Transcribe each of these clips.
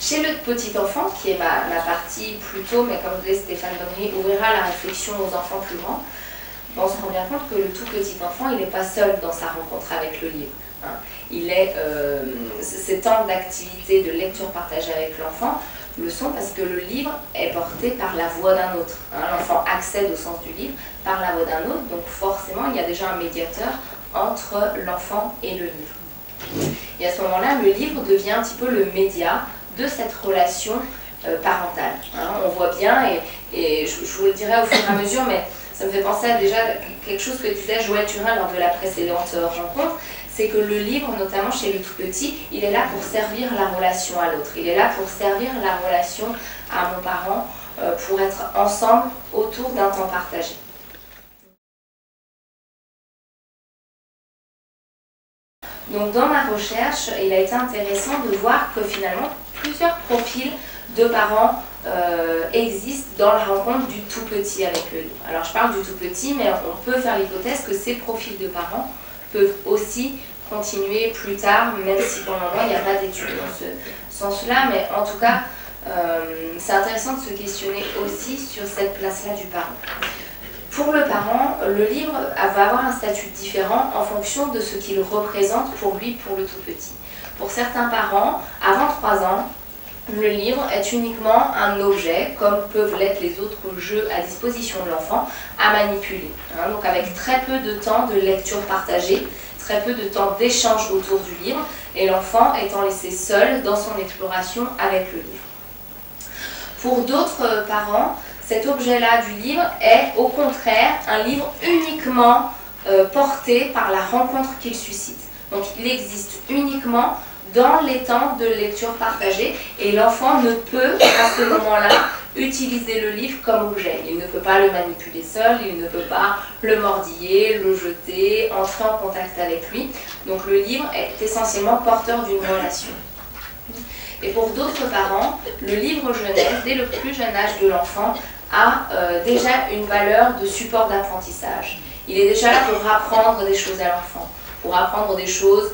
Chez le petit enfant, qui est ma partie plus tôt, mais comme disait Stéphane Bonnery, ouvrira la réflexion aux enfants plus grands, on se rend bien compte que le tout petit enfant, il n'est pas seul dans sa rencontre avec le livre. Ces temps d'activité, de lecture partagée avec l'enfant le sont parce que le livre est porté par la voix d'un autre. L'enfant accède au sens du livre par la voix d'un autre, donc forcément il y a déjà un médiateur entre l'enfant et le livre. Et à ce moment-là, le livre devient un petit peu le média de cette relation parentale. On voit bien, et je vous le dirai au fur et à mesure, mais ça me fait penser à déjà quelque chose que disait Joël Turin lors de la précédente rencontre, c'est que le livre, notamment chez le tout petit, il est là pour servir la relation à l'autre. Il est là pour servir la relation à mon parent, pour être ensemble autour d'un temps partagé. Donc dans ma recherche, il a été intéressant de voir que finalement, plusieurs profils de parents existent dans la rencontre du tout petit avec le livre. Alors je parle du tout petit, mais on peut faire l'hypothèse que ces profils de parents peuvent aussi continuer plus tard, même si pour le moment il n'y a pas d'études dans ce sens-là, mais en tout cas c'est intéressant de se questionner aussi sur cette place-là du parent. Pour le parent, le livre va avoir un statut différent en fonction de ce qu'il représente pour lui, pour le tout petit. Pour certains parents, avant 3 ans, le livre est uniquement un objet, comme peuvent l'être les autres jeux à disposition de l'enfant, à manipuler. Donc avec très peu de temps de lecture partagée, très peu de temps d'échange autour du livre, et l'enfant étant laissé seul dans son exploration avec le livre. Pour d'autres parents, cet objet-là du livre est au contraire un livre uniquement porté par la rencontre qu'il suscite. Donc il existe uniquement dans les temps de lecture partagée et l'enfant ne peut à ce moment-là utiliser le livre comme objet. Il ne peut pas le manipuler seul, il ne peut pas le mordiller, le jeter, entrer en contact avec lui. Donc le livre est essentiellement porteur d'une relation. Et pour d'autres parents, le livre jeunesse, dès le plus jeune âge de l'enfant, a déjà une valeur de support d'apprentissage. Il est déjà là pour apprendre des choses à l'enfant, pour apprendre des choses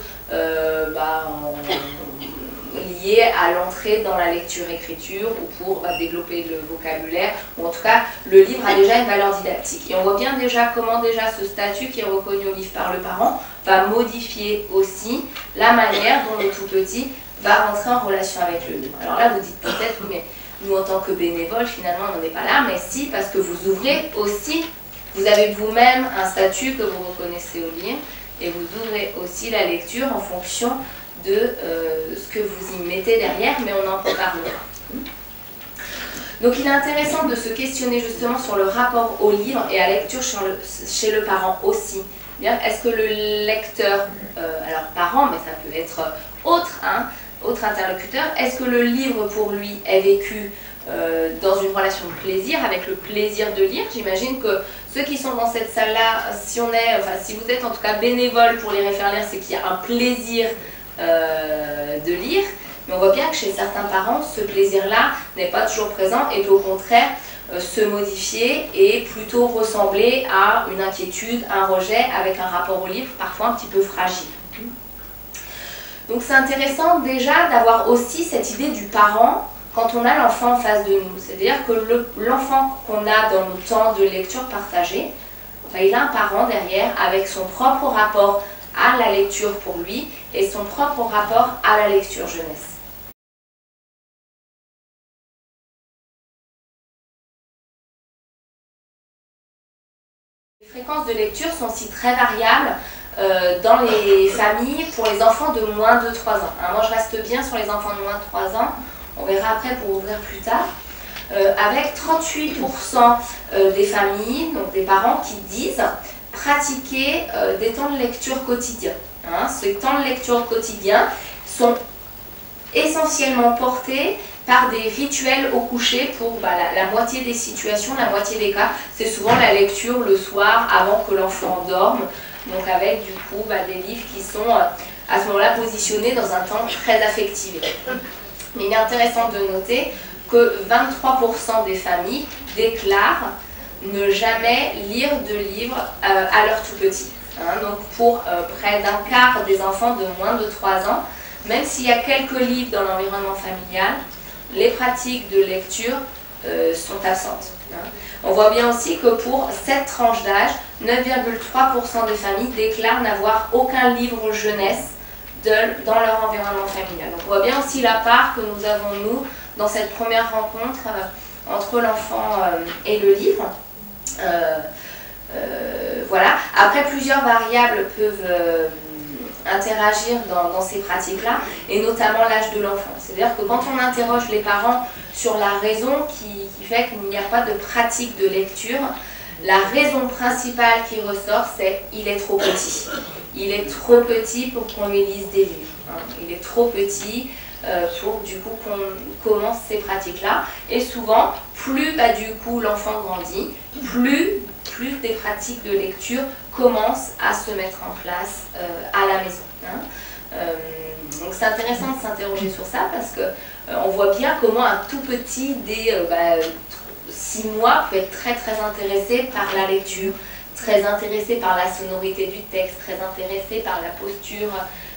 liées à l'entrée dans la lecture-écriture ou pour développer le vocabulaire, ou en tout cas le livre a déjà une valeur didactique. Et on voit bien déjà comment déjà ce statut qui est reconnu au livre par le parent va modifier aussi la manière dont le tout petit va rentrer en relation avec le livre. Alors là vous dites peut-être, oui, mais nous en tant que bénévoles finalement on n'en est pas là, mais si, parce que vous ouvrez aussi, vous avez vous-même un statut que vous reconnaissez au livre, et vous ouvrez aussi la lecture en fonction de ce que vous y mettez derrière, mais on en reparlera. Donc il est intéressant de se questionner justement sur le rapport au livre et à la lecture chez le parent aussi. Est-ce que le lecteur, alors parent, mais ça peut être autre interlocuteur, est-ce que le livre pour lui est vécu dans une relation de plaisir, avec le plaisir de lire? J'imagine que ceux qui sont dans cette salle-là, si vous êtes en tout cas bénévole pour les faire lire, c'est qu'il y a un plaisir de lire, mais on voit bien que chez certains parents, ce plaisir-là n'est pas toujours présent et peut au contraire se modifier et plutôt ressembler à une inquiétude, un rejet, avec un rapport au livre parfois un petit peu fragile. Donc c'est intéressant déjà d'avoir aussi cette idée du parent quand on a l'enfant en face de nous. C'est-à-dire que l'enfant qu'on a dans nos temps de lecture partagée, il a un parent derrière avec son propre rapport à la lecture pour lui et son propre rapport à la lecture jeunesse. Les fréquences de lecture sont aussi très variables dans les familles pour les enfants de moins de 3 ans. Moi je reste bien sur les enfants de moins de 3 ans, on verra après pour ouvrir plus tard, avec 38% des familles, donc des parents qui disent pratiquer des temps de lecture quotidiens. Ces temps de lecture quotidiens sont essentiellement portés par des rituels au coucher pour la moitié des situations, la moitié des cas. C'est souvent la lecture le soir avant que l'enfant dorme, donc avec du coup des livres qui sont à ce moment-là positionnés dans un temps très affectif. Mais il est intéressant de noter que 23% des familles déclarent ne jamais lire de livres à leur tout petit. Donc pour près d'un quart des enfants de moins de 3 ans, même s'il y a quelques livres dans l'environnement familial, les pratiques de lecture sont absentes. On voit bien aussi que pour cette tranche d'âge, 9,3% des familles déclarent n'avoir aucun livre jeunesse dans leur environnement familial. Donc on voit bien aussi la part que nous avons, nous, dans cette première rencontre entre l'enfant et le livre. Voilà. Après, plusieurs variables peuvent interagir dans ces pratiques-là, et notamment l'âge de l'enfant. C'est-à-dire que quand on interroge les parents sur la raison qui fait qu'il n'y a pas de pratique de lecture, la raison principale qui ressort, c'est qu'il est trop petit. Il est trop petit pour qu'on lui lise des livres. Il est trop petit pour du coup qu'on commence ces pratiques-là. Et souvent, plus du coup l'enfant grandit, plus des pratiques de lecture commencent à se mettre en place à la maison. Donc c'est intéressant de s'interroger sur ça parce qu'on voit bien comment un tout petit dès 6 mois peut être très très intéressé par la lecture, très intéressé par la sonorité du texte, très intéressé par la posture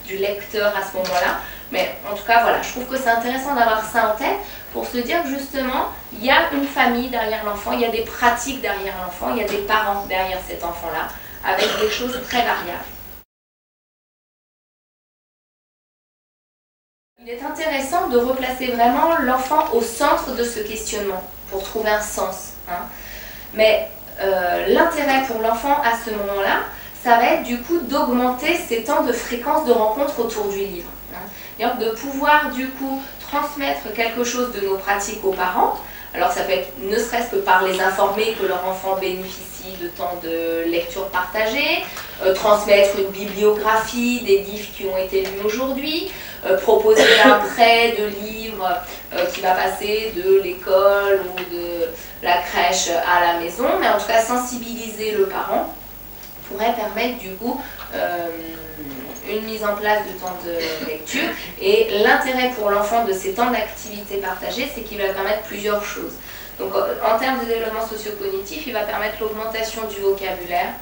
du lecteur à ce moment-là. Mais en tout cas, voilà, je trouve que c'est intéressant d'avoir ça en tête pour se dire que justement, il y a une famille derrière l'enfant, il y a des pratiques derrière l'enfant, il y a des parents derrière cet enfant-là, avec des choses très variables. Il est intéressant de replacer vraiment l'enfant au centre de ce questionnement pour trouver un sens. Mais l'intérêt pour l'enfant à ce moment-là, ça va être du coup d'augmenter ces temps de fréquence de rencontre autour du livre. De pouvoir du coup transmettre quelque chose de nos pratiques aux parents. Alors ça peut être ne serait-ce que par les informer que leur enfant bénéficie de temps de lecture partagée, transmettre une bibliographie des livres qui ont été lus aujourd'hui, proposer un prêt de livres qui va passer de l'école ou de la crèche à la maison, mais en tout cas sensibiliser le parent pourrait permettre du coup une mise en place de temps de lecture. Et l'intérêt pour l'enfant de ces temps d'activité partagée, c'est qu'il va permettre plusieurs choses. Donc en termes de développement socio-cognitif, il va permettre l'augmentation du vocabulaire,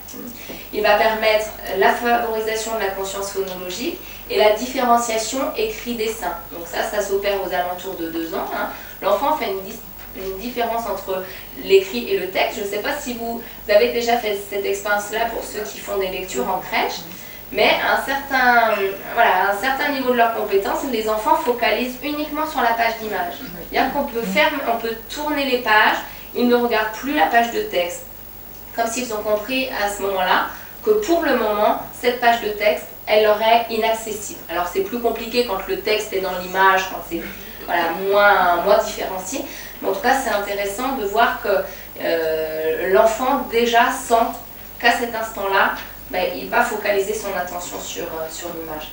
il va permettre la favorisation de la conscience phonologique et la différenciation écrit-dessin. Donc ça s'opère aux alentours de 2 ans. L'enfant fait une différence entre l'écrit et le texte. Je ne sais pas si vous avez déjà fait cette expérience-là pour ceux qui font des lectures en crèche, mais à un certain niveau de leurs compétences, les enfants focalisent uniquement sur la page d'image. C'est-à-dire qu'on peut tourner les pages, ils ne regardent plus la page de texte, comme s'ils ont compris à ce moment-là que pour le moment, cette page de texte, elle leur est inaccessible. Alors c'est plus compliqué quand le texte est dans l'image, quand c'est moins différencié, mais en tout cas c'est intéressant de voir que l'enfant déjà sent qu'à cet instant-là, il va focaliser son attention sur l'image.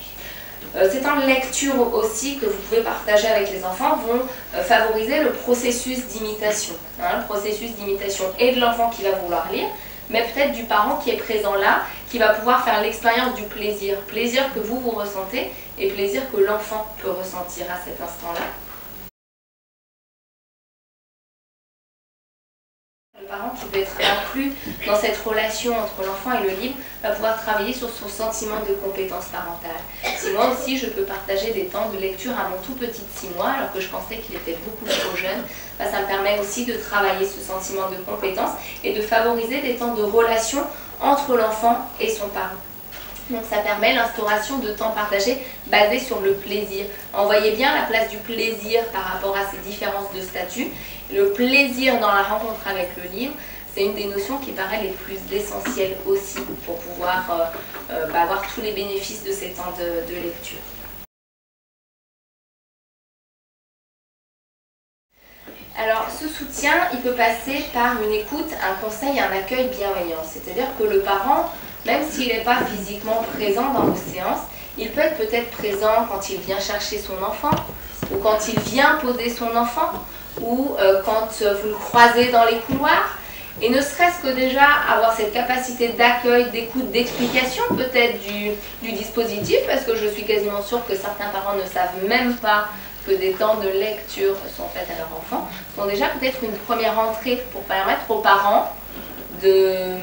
Ces temps de lecture aussi que vous pouvez partager avec les enfants vont favoriser le processus d'imitation. Le processus d'imitation et de l'enfant qui va vouloir lire, mais peut-être du parent qui est présent là, qui va pouvoir faire l'expérience du plaisir. Plaisir que vous ressentez et plaisir que l'enfant peut ressentir à cet instant-là. Le parent qui peut être inclus dans cette relation entre l'enfant et le livre va pouvoir travailler sur son sentiment de compétence parentale. Si moi aussi je peux partager des temps de lecture à mon tout petit de 6 mois, alors que je pensais qu'il était beaucoup trop jeune, ça me permet aussi de travailler ce sentiment de compétence et de favoriser des temps de relation entre l'enfant et son parent. Donc ça permet l'instauration de temps partagés basés sur le plaisir. On voyait bien la place du plaisir par rapport à ces différences de statut. Le plaisir dans la rencontre avec le livre, c'est une des notions qui paraît les plus essentielles aussi pour pouvoir avoir tous les bénéfices de ces temps de lecture. Alors ce soutien, il peut passer par une écoute, un conseil, un accueil bienveillant. C'est-à-dire que le parent, même s'il n'est pas physiquement présent dans nos séances, il peut être peut-être présent quand il vient chercher son enfant, ou quand il vient poser son enfant, ou quand vous le croisez dans les couloirs. Et ne serait-ce que déjà avoir cette capacité d'accueil, d'écoute, d'explication peut-être du dispositif, parce que je suis quasiment sûre que certains parents ne savent même pas que des temps de lecture sont faits à leur enfant, sont déjà peut-être une première entrée pour permettre aux parents de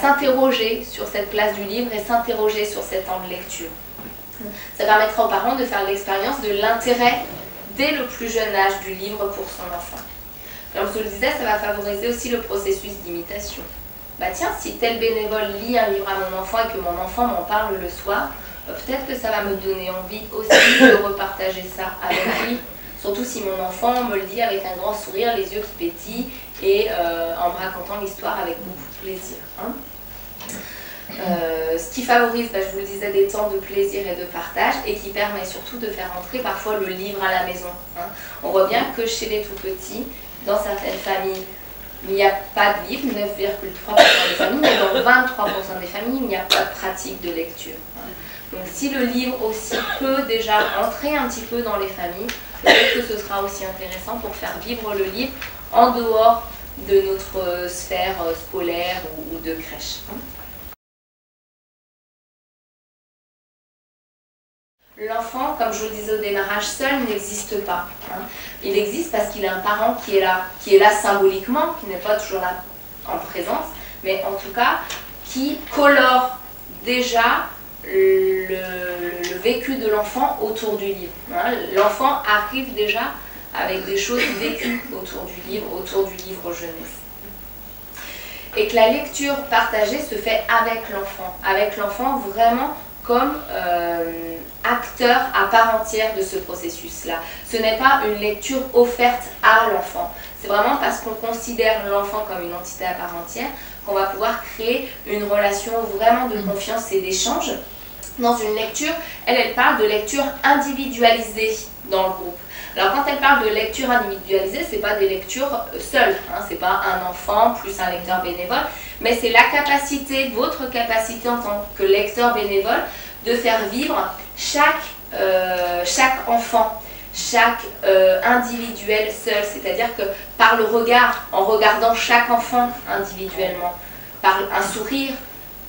s'interroger sur cette place du livre et s'interroger sur ces temps de lecture. Ça permettra aux parents de faire l'expérience de l'intérêt dès le plus jeune âge du livre pour son enfant. Comme je vous le disais, ça va favoriser aussi le processus d'imitation. Bah tiens, si tel bénévole lit un livre à mon enfant et que mon enfant m'en parle le soir, peut-être que ça va me donner envie aussi de repartager ça avec lui. Surtout si mon enfant me le dit avec un grand sourire, les yeux qui pétillent et en me racontant l'histoire avec beaucoup de plaisir. Hein. Ce qui favorise, je vous le disais, des temps de plaisir et de partage et qui permet surtout de faire entrer parfois le livre à la maison. Hein. On voit bien que chez les tout-petits, dans certaines familles, il n'y a pas de livre, 9,3% des familles, mais dans 23% des familles, il n'y a pas de pratique de lecture. Hein. Donc si le livre aussi peut déjà entrer un petit peu dans les familles, peut-être que ce sera aussi intéressant pour faire vivre le livre en dehors de notre sphère scolaire ou de crèche. L'enfant, comme je vous le disais au démarrage, seul n'existe pas. Hein. Il existe parce qu'il a un parent qui est là symboliquement, qui n'est pas toujours là en présence, mais en tout cas qui colore déjà le vécu de l'enfant autour du livre. Hein. L'enfant arrive déjà avec des choses vécues autour du livre jeunesse. Et que la lecture partagée se fait avec l'enfant vraiment comme acteur à part entière de ce processus-là. Ce n'est pas une lecture offerte à l'enfant. C'est vraiment parce qu'on considère l'enfant comme une entité à part entière qu'on va pouvoir créer une relation vraiment de confiance et d'échange. Dans une lecture, elle parle de lecture individualisée dans le groupe. Alors quand elle parle de lecture individualisée, ce n'est pas des lectures seules, hein, ce n'est pas un enfant plus un lecteur bénévole, mais c'est la capacité, votre capacité en tant que lecteur bénévole, de faire vivre chaque enfant, chaque individuel seul, c'est-à-dire que par le regard, en regardant chaque enfant individuellement, par un sourire,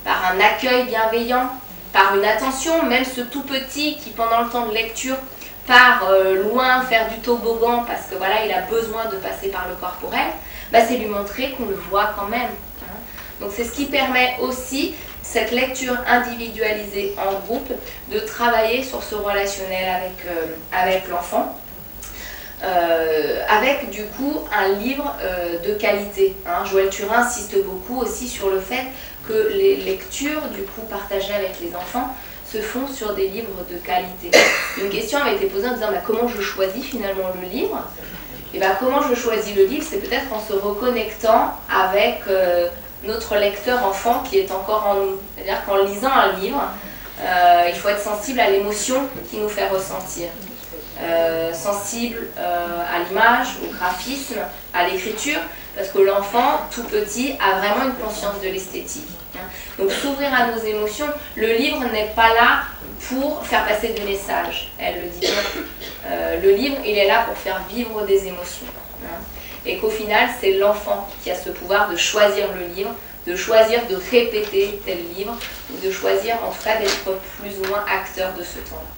par un accueil bienveillant, par une attention, même ce tout petit qui pendant le temps de lecture part loin faire du toboggan parce que voilà, il a besoin de passer par le corporel, c'est lui montrer qu'on le voit quand même. Hein. Donc c'est ce qui permet aussi, cette lecture individualisée en groupe, de travailler sur ce relationnel avec l'enfant, avec du coup un livre de qualité. Hein. Joël Turin insiste beaucoup aussi sur le fait que les lectures du coup partagées avec les enfants se font sur des livres de qualité. Une question avait été posée en disant comment je choisis finalement le livre. Et comment je choisis le livre, c'est peut-être en se reconnectant avec notre lecteur enfant qui est encore en nous. C'est-à-dire qu'en lisant un livre, il faut être sensible à l'émotion qui nous fait ressentir. Sensible à l'image, au graphisme, à l'écriture, parce que l'enfant, tout petit, a vraiment une conscience de l'esthétique. Donc s'ouvrir à nos émotions, le livre n'est pas là pour faire passer des messages, elle le dit bien. Le livre, il est là pour faire vivre des émotions. Et qu'au final, c'est l'enfant qui a ce pouvoir de choisir le livre, de choisir de répéter tel livre, ou de choisir en tout cas d'être plus ou moins acteur de ce temps-là.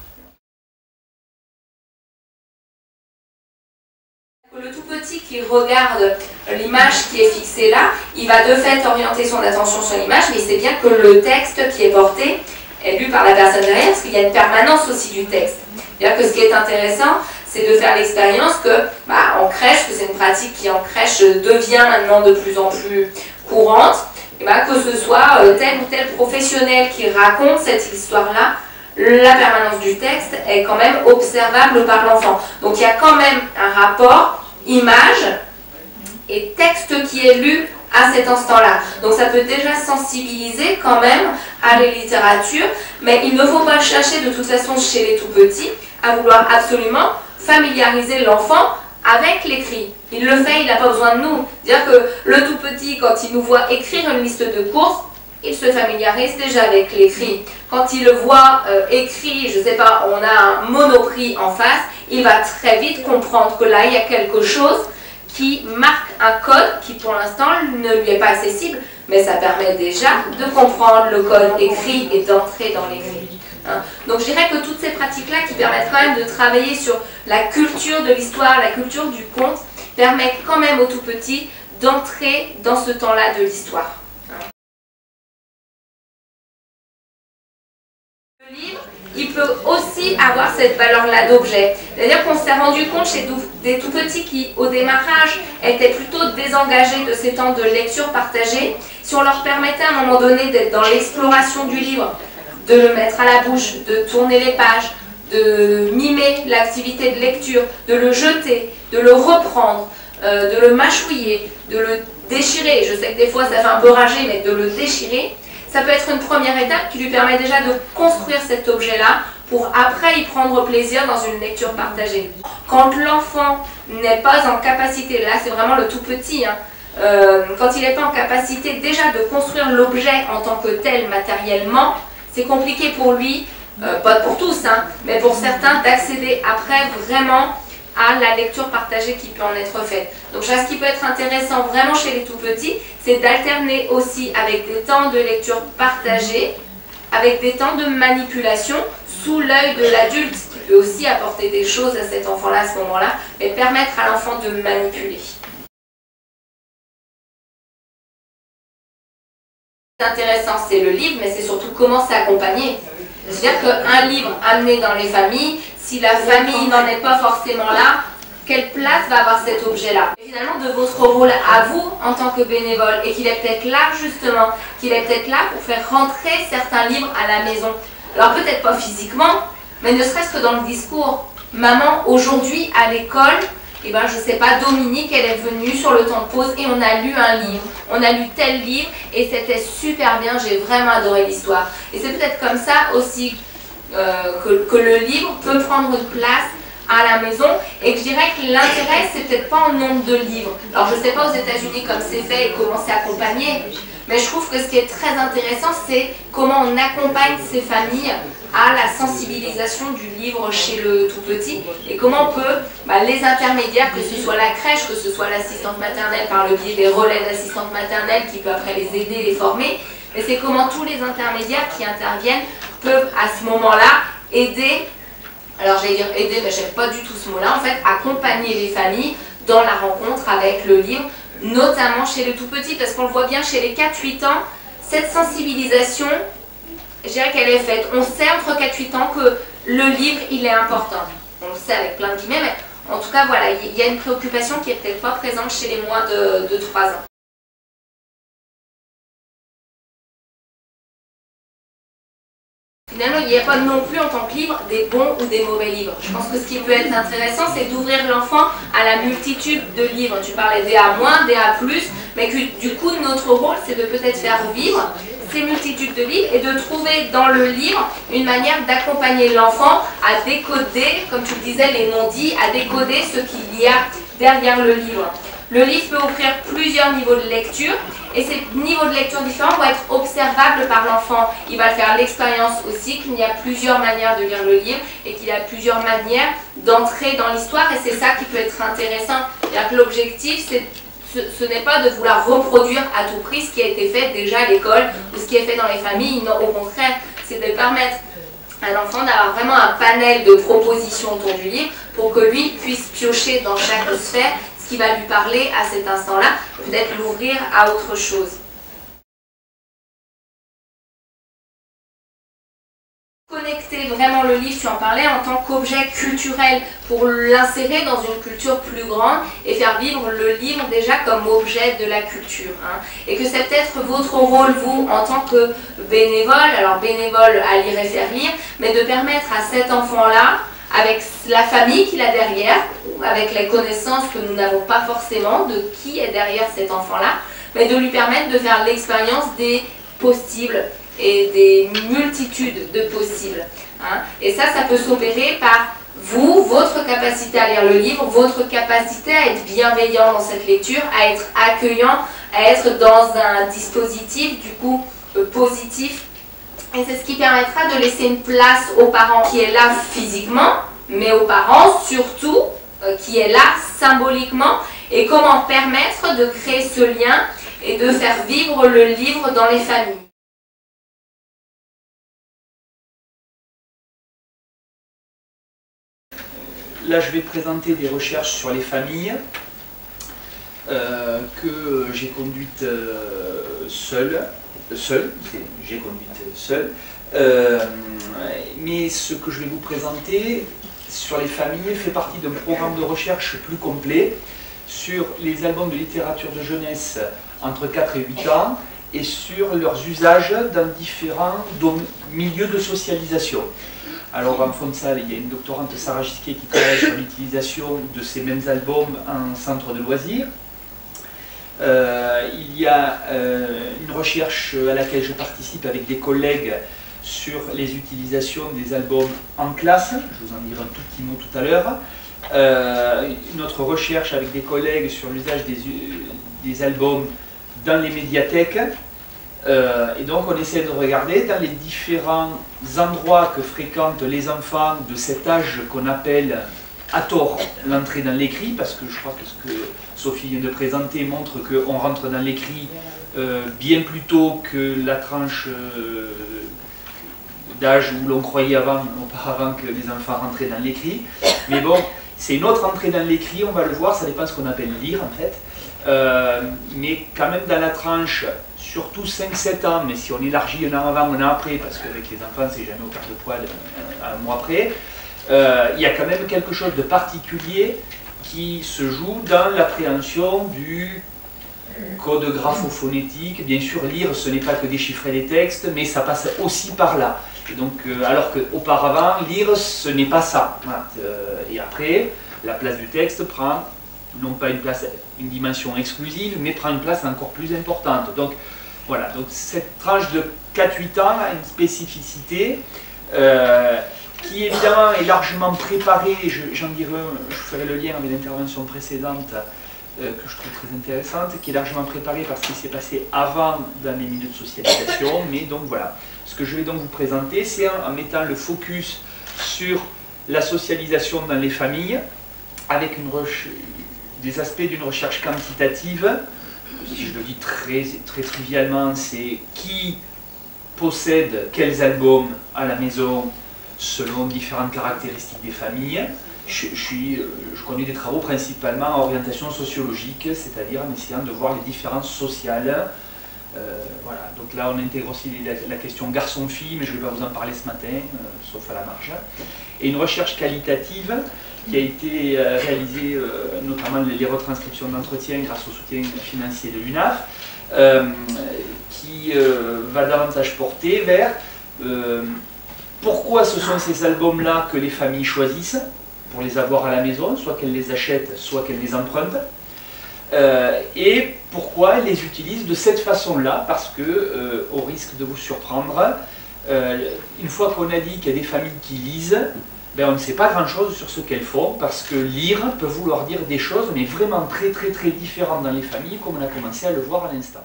Le tout petit qui regarde l'image qui est fixée là, il va de fait orienter son attention sur l'image, mais il sait bien que le texte qui est porté est lu par la personne derrière, parce qu'il y a une permanence aussi du texte. C'est-à-dire que ce qui est intéressant, c'est de faire l'expérience que, en crèche, que c'est une pratique qui en crèche devient maintenant de plus en plus courante, et que ce soit tel ou tel professionnel qui raconte cette histoire-là, la permanence du texte est quand même observable par l'enfant. Donc il y a quand même un rapport image et texte qui est lu à cet instant-là. Donc ça peut déjà sensibiliser quand même à la littérature, mais il ne faut pas chercher de toute façon chez les tout-petits à vouloir absolument familiariser l'enfant avec l'écrit. Il le fait, il n'a pas besoin de nous. C'est-à-dire que le tout-petit, quand il nous voit écrire une liste de courses, il se familiarise déjà avec l'écrit. Quand il le voit écrit, je ne sais pas, on a un Monoprix en face, il va très vite comprendre que là, il y a quelque chose qui marque un code qui, pour l'instant, ne lui est pas accessible, mais ça permet déjà de comprendre le code écrit et d'entrer dans l'écrit. Hein. Donc je dirais que toutes ces pratiques-là qui permettent quand même de travailler sur la culture de l'histoire, la culture du conte, permettent quand même aux tout-petits d'entrer dans ce temps-là de l'histoire. Le livre, il peut aussi aussi avoir cette valeur-là d'objet. C'est-à-dire qu'on s'est rendu compte chez des tout petits qui, au démarrage, étaient plutôt désengagés de ces temps de lecture partagée. Si on leur permettait à un moment donné d'être dans l'exploration du livre, de le mettre à la bouche, de tourner les pages, de mimer l'activité de lecture, de le jeter, de le reprendre, de le mâchouiller, de le déchirer, je sais que des fois ça fait un peu rager, mais de le déchirer, ça peut être une première étape qui lui permet déjà de construire cet objet-là pour après y prendre plaisir dans une lecture partagée. Quand l'enfant n'est pas en capacité, là c'est vraiment le tout petit, hein, quand il n'est pas en capacité déjà de construire l'objet en tant que tel matériellement, c'est compliqué pour lui, pas pour tous, hein, mais pour certains, d'accéder après vraiment à la lecture partagée qui peut en être faite. Donc ce qui peut être intéressant vraiment chez les tout petits, c'est d'alterner aussi avec des temps de lecture partagée, avec des temps de manipulation sous l'œil de l'adulte, qui peut aussi apporter des choses à cet enfant-là à ce moment-là, mais permettre à l'enfant de manipuler. Ce qui est intéressant, c'est le livre, mais c'est surtout comment c'est accompagné. C'est-à-dire qu'un livre amené dans les familles, si la famille n'en est pas forcément là, quelle place va avoir cet objet-là? Finalement, de votre rôle à vous en tant que bénévole, et qu'il est peut-être là justement, qu'il est peut-être là pour faire rentrer certains livres à la maison. Alors peut-être pas physiquement, mais ne serait-ce que dans le discours. Maman, aujourd'hui à l'école, eh ben, je sais pas, Dominique, elle est venue sur le temps de pause et on a lu un livre. On a lu tel livre et c'était super bien, j'ai vraiment adoré l'histoire. Et c'est peut-être comme ça aussi que le livre peut prendre une place à la maison, et que je dirais que l'intérêt, c'est peut-être pas en nombre de livres. Alors je sais pas aux États-Unis comme c'est fait et comment c'est accompagné, mais je trouve que ce qui est très intéressant, c'est comment on accompagne ces familles à la sensibilisation du livre chez le tout petit, et comment on peut, les intermédiaires, que ce soit la crèche, que ce soit l'assistante maternelle par le biais des relais d'assistante maternelle qui peut après les aider, les former, mais c'est comment tous les intermédiaires qui interviennent peuvent à ce moment-là aider. Alors j'allais dire aider, mais je n'aime pas du tout ce mot-là, en fait, accompagner les familles dans la rencontre avec le livre, notamment chez le tout petit, parce qu'on le voit bien chez les 4-8 ans, cette sensibilisation, je dirais qu'elle est faite. On sait entre 4-8 ans que le livre, il est important. On le sait avec plein de guillemets, mais en tout cas, voilà, il y a une préoccupation qui n'est peut-être pas présente chez les moins de 3 ans. Finalement, il n'y a pas non plus en tant que livre des bons ou des mauvais livres. Je pense que ce qui peut être intéressant, c'est d'ouvrir l'enfant à la multitude de livres. Tu parlais des A-, des A+, mais que du coup, notre rôle, c'est de peut-être faire vivre ces multitudes de livres et de trouver dans le livre une manière d'accompagner l'enfant à décoder, comme tu le disais, les non-dits, à décoder ce qu'il y a derrière le livre. Le livre peut offrir plusieurs niveaux de lecture, et ces niveaux de lecture différents vont être observables par l'enfant. Il va faire l'expérience aussi qu'il y a plusieurs manières de lire le livre et qu'il y a plusieurs manières d'entrer dans l'histoire, et c'est ça qui peut être intéressant. L'objectif, ce n'est pas de vouloir reproduire à tout prix ce qui a été fait déjà à l'école ou ce qui est fait dans les familles. Non, au contraire, c'est de permettre à l'enfant d'avoir vraiment un panel de propositions autour du livre pour que lui puisse piocher dans chaque sphère ce qui va lui parler à cet instant-là, peut-être l'ouvrir à autre chose. Connecter vraiment le livre, tu en parlais, en tant qu'objet culturel pour l'insérer dans une culture plus grande et faire vivre le livre déjà comme objet de la culture. Et que c'est peut-être votre rôle, vous, en tant que bénévole, alors bénévole à lire et faire lire, mais de permettre à cet enfant-là, avec la famille qu'il a derrière, avec les connaissances que nous n'avons pas forcément de qui est derrière cet enfant-là, mais de lui permettre de faire l'expérience des possibles et des multitudes de possibles. Et ça peut s'opérer par vous, votre capacité à lire le livre, votre capacité à être bienveillant dans cette lecture, à être accueillant, à être dans un dispositif du coup positif. Et c'est ce qui permettra de laisser une place aux parents qui est là physiquement, mais aux parents surtout qui est là symboliquement, et comment permettre de créer ce lien et de faire vivre le livre dans les familles. Là, je vais présenter des recherches sur les familles. que j'ai conduite seule, j'ai conduite seule. Mais ce que je vais vous présenter sur les familles fait partie d'un programme de recherche plus complet sur les albums de littérature de jeunesse entre 4 et 8 ans et sur leurs usages dans différents milieux de socialisation. Alors en fond de salle, il y a une doctorante, Sarah Gisquet, qui travaille sur l'utilisation de ces mêmes albums en centre de loisirs. Il y a une recherche à laquelle je participe avec des collègues sur les utilisations des albums en classe, je vous en dirai un tout petit mot tout à l'heure. Une autre recherche avec des collègues sur l'usage des albums dans les médiathèques. Et donc on essaie de regarder dans les différents endroits que fréquentent les enfants de cet âge qu'on appelle à tort l'entrée dans l'écrit, parce que je crois que ce que Sophie vient de présenter montre qu'on rentre dans l'écrit bien plus tôt que la tranche d'âge où l'on croyait auparavant que les enfants rentraient dans l'écrit. Mais bon, c'est une autre entrée dans l'écrit, on va le voir, ça dépend de ce qu'on appelle lire en fait. Mais quand même dans la tranche, surtout 5-7 ans, mais si on élargit un an avant, un an après, parce qu'avec les enfants c'est jamais au quart de poil un mois après, il y a quand même quelque chose de particulier qui se joue dans l'appréhension du code graphophonétique. Bien sûr, lire, ce n'est pas que déchiffrer les textes, mais ça passe aussi par là. Et donc, alors qu'auparavant, lire, ce n'est pas ça. Voilà. Et après, la place du texte prend, non pas une dimension exclusive, mais prend une place encore plus importante. Donc, voilà. Donc, cette tranche de 4-8 ans a une spécificité qui évidemment est largement préparée. J'en dirai, je ferai le lien avec l'intervention précédente, que je trouve très intéressante, qui est largement préparée par ce qui s'est passé avant dans les milieux de socialisation. Mais donc voilà, ce que je vais donc vous présenter, c'est en mettant le focus sur la socialisation dans les familles, avec des aspects d'une recherche quantitative. Si je le dis très trivialement, c'est qui possède quels albums à la maison selon différentes caractéristiques des familles. Je conduis des travaux principalement en orientation sociologique, c'est-à-dire en essayant de voir les différences sociales. Voilà. Donc là, on intègre aussi la question garçon-fille, mais je ne vais pas vous en parler ce matin, sauf à la marge. Et une recherche qualitative qui a été réalisée, notamment les retranscriptions d'entretien grâce au soutien financier de l'UNAF, qui va davantage porter vers pourquoi ce sont ces albums-là que les familles choisissent pour les avoir à la maison, soit qu'elles les achètent, soit qu'elles les empruntent, et pourquoi elles les utilisent de cette façon-là, parce que, au risque de vous surprendre, une fois qu'on a dit qu'il y a des familles qui lisent, ben on ne sait pas grand-chose sur ce qu'elles font, parce que lire peut vouloir dire des choses, mais vraiment très différentes dans les familles, comme on a commencé à le voir à l'instant.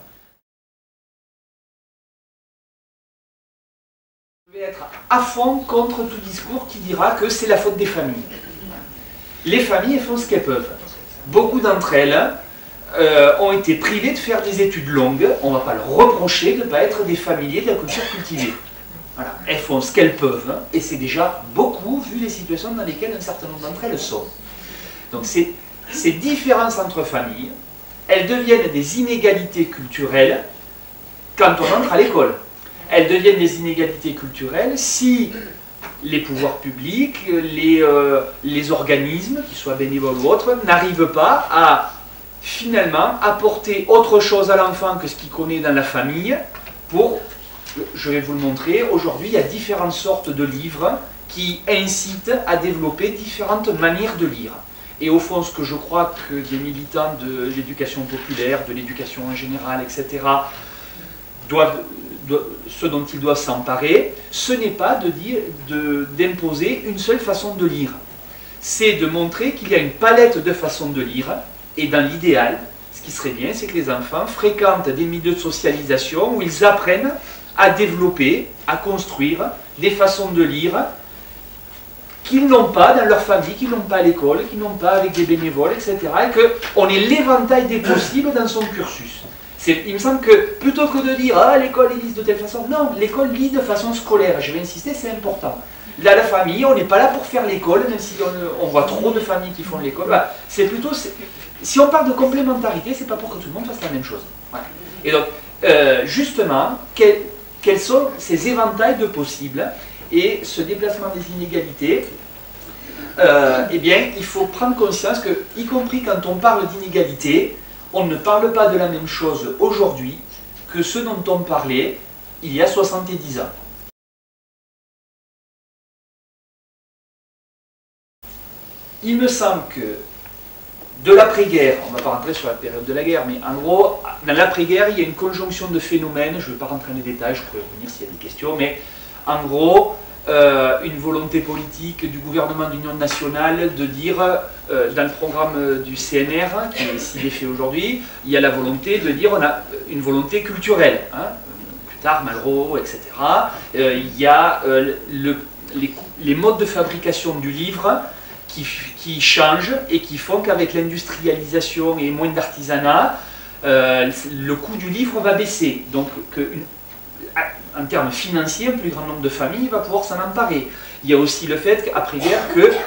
Je vais être à fond contre tout discours qui dira que c'est la faute des familles. Les familles font ce qu'elles peuvent. Beaucoup d'entre elles ont été privées de faire des études longues. On ne va pas leur reprocher de ne pas être des familiers de la culture cultivée. Voilà. Elles font ce qu'elles peuvent, et c'est déjà beaucoup vu les situations dans lesquelles un certain nombre d'entre elles sont. Donc ces différences entre familles, elles deviennent des inégalités culturelles quand on entre à l'école. Elles deviennent des inégalités culturelles si les pouvoirs publics, les organismes, qu'ils soient bénévoles ou autres, n'arrivent pas à finalement apporter autre chose à l'enfant que ce qu'il connaît dans la famille pour, je vais vous le montrer, aujourd'hui il y a différentes sortes de livres qui incitent à développer différentes manières de lire. Et au fond, ce que je crois que des militants de l'éducation populaire, de l'éducation en général, etc., ce dont ils doivent s'emparer, ce n'est pas d'imposer une seule façon de lire. C'est de montrer qu'il y a une palette de façons de lire, et dans l'idéal, ce qui serait bien, c'est que les enfants fréquentent des milieux de socialisation où ils apprennent à développer, à construire des façons de lire qu'ils n'ont pas dans leur famille, qu'ils n'ont pas à l'école, qu'ils n'ont pas avec des bénévoles, etc. Et qu'on ait l'éventail des possibles dans son cursus. Il me semble que plutôt que de dire « Ah, l'école, ils lisent de telle façon », non, l'école lit de façon scolaire. Je vais insister, c'est important. Là, la famille, on n'est pas là pour faire l'école, même si on voit trop de familles qui font l'école. Voilà. C'est plutôt si on parle de complémentarité, c'est pas pour que tout le monde fasse la même chose. Voilà. Et donc, justement, quels sont ces éventails de possibles et ce déplacement des inégalités, eh bien, il faut prendre conscience que, y compris quand on parle d'inégalité, on ne parle pas de la même chose aujourd'hui que ce dont on parlait il y a 70 ans. Il me semble que de l'après-guerre, on ne va pas rentrer sur la période de la guerre, mais en gros, dans l'après-guerre, il y a une conjonction de phénomènes, je ne vais pas rentrer dans les détails, je pourrais revenir s'il y a des questions, mais en gros, une volonté politique du gouvernement d'union nationale de dire, dans le programme du CNR, qui est si défait aujourd'hui, il y a la volonté de dire, on a une volonté culturelle, hein, plus tard, Malraux, etc. Il y a les modes de fabrication du livre, qui changent et qui font qu'avec l'industrialisation et moins d'artisanat, le coût du livre va baisser. Donc, en termes financiers, un plus grand nombre de familles va pouvoir s'en emparer. Il y a aussi le fait qu'après-guerre,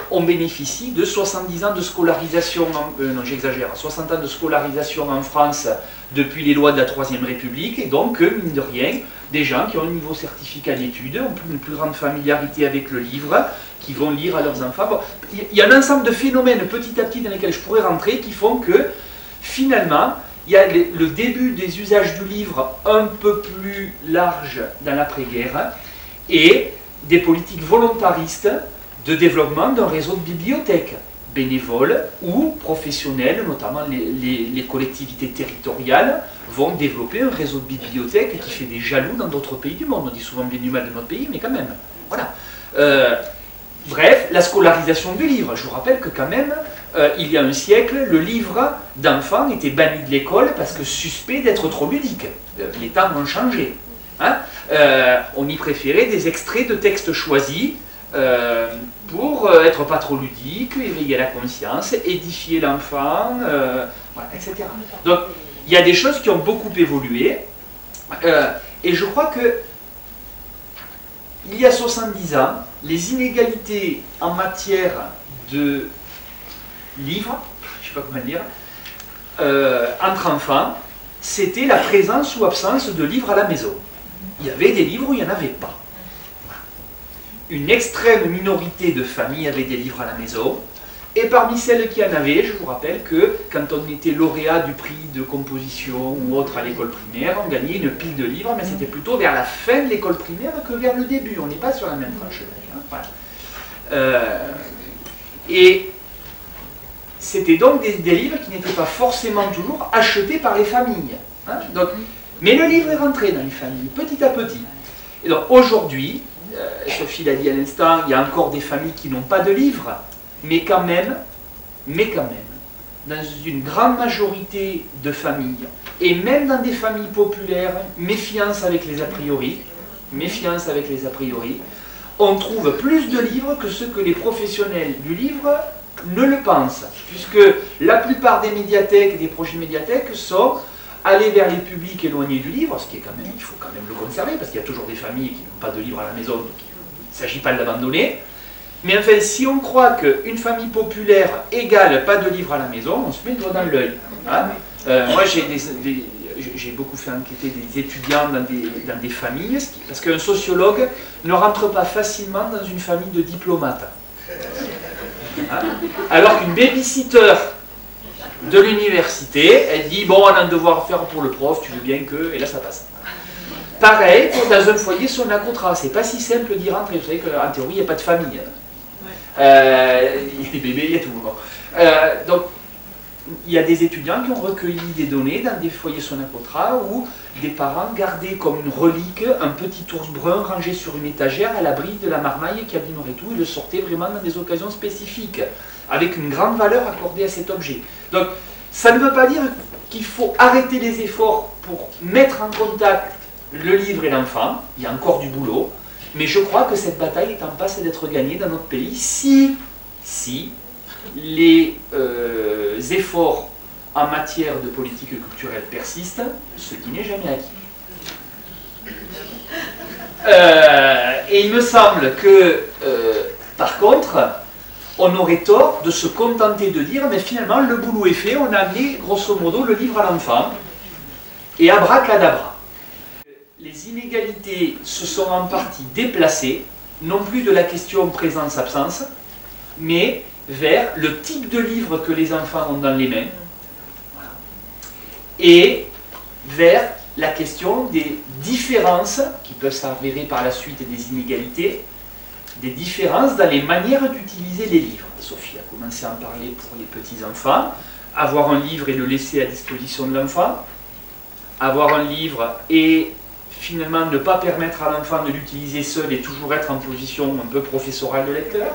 qu'on bénéficie de 70 ans de scolarisation, non j'exagère, 60 ans de scolarisation en France depuis les lois de la Troisième République, et donc, mine de rien, des gens qui ont un niveau certificat d'études, ont une plus grande familiarité avec le livre, qui vont lire à leurs enfants. Bon, il y a un ensemble de phénomènes petit à petit dans lesquels je pourrais rentrer qui font que, finalement, il y a le début des usages du livre un peu plus large dans l'après-guerre et des politiques volontaristes de développement d'un réseau de bibliothèques bénévoles ou professionnels, notamment les collectivités territoriales, vont développer un réseau de bibliothèques qui fait des jaloux dans d'autres pays du monde. On dit souvent bien du mal de notre pays, mais quand même. Voilà. Bref, la scolarisation du livre. Je vous rappelle que quand même, il y a un siècle, le livre d'enfant était banni de l'école parce que suspect d'être trop ludique. Les temps ont changé. Hein, on y préférait des extraits de textes choisis pour être pas trop ludique, éveiller la conscience, édifier l'enfant, voilà, etc. Donc, il y a des choses qui ont beaucoup évolué, et je crois que il y a 70 ans, les inégalités en matière de livres, je ne sais pas comment dire, entre enfants, c'était la présence ou absence de livres à la maison. Il y avait des livres où il n'y en avait pas. Une extrême minorité de familles avaient des livres à la maison, et parmi celles qui en avaient, je vous rappelle que quand on était lauréat du prix de composition ou autre à l'école primaire, on gagnait une pile de livres, mais c'était plutôt vers la fin de l'école primaire que vers le début. On n'est pas sur la même tranche d'âge. Voilà. Et c'était donc des livres qui n'étaient pas forcément toujours achetés par les familles. Hein, donc, mais le livre est rentré dans les familles, petit à petit. Et donc aujourd'hui, Sophie l'a dit à l'instant, il y a encore des familles qui n'ont pas de livres, mais quand même, dans une grande majorité de familles, et même dans des familles populaires, méfiance avec les a priori, on trouve plus de livres que ce que les professionnels du livre ne le pensent, puisque la plupart des médiathèques, des projets médiathèques sont aller vers les publics éloignés du livre, ce qui est quand même, il faut quand même le conserver, parce qu'il y a toujours des familles qui n'ont pas de livre à la maison, donc il ne s'agit pas de l'abandonner. Mais enfin, si on croit qu'une famille populaire égale pas de livre à la maison, on se met le doigt dans l'œil. Hein, moi, j'ai beaucoup fait enquêter des étudiants dans des familles, parce qu'un sociologue ne rentre pas facilement dans une famille de diplomates. Hein, alors qu'une babysitter de l'université, elle dit, bon, on a un devoir à faire pour le prof, tu veux bien que... Et là, ça passe. Pareil, pour dans un foyer sonacotra, c'est pas si simple d'y rentrer. Vous savez qu'en théorie, il n'y a pas de famille. Il y a des bébés, il y a tout. Donc, il y a des étudiants qui ont recueilli des données dans des foyers sonacotra où des parents gardaient comme une relique un petit ours brun rangé sur une étagère à l'abri de la marmaille qui abîmerait tout et le sortait vraiment dans des occasions spécifiques, avec une grande valeur accordée à cet objet. Donc, ça ne veut pas dire qu'il faut arrêter les efforts pour mettre en contact le livre et l'enfant, il y a encore du boulot, mais je crois que cette bataille est en passe d'être gagnée dans notre pays si les efforts en matière de politique culturelle persistent, ce qui n'est jamais acquis. Et il me semble que, par contre, on aurait tort de se contenter de dire, mais finalement, le boulot est fait, on a amené, grosso modo, le livre à l'enfant, et abracadabra. Les inégalités se sont en partie déplacées, non plus de la question présence-absence, mais vers le type de livre que les enfants ont dans les mains, et vers la question des différences, qui peuvent s'avérer par la suite des inégalités, des différences dans les manières d'utiliser les livres. Sophie a commencé à en parler pour les petits-enfants. Avoir un livre et le laisser à disposition de l'enfant. Avoir un livre et finalement ne pas permettre à l'enfant de l'utiliser seul et toujours être en position un peu professorale de lecteur.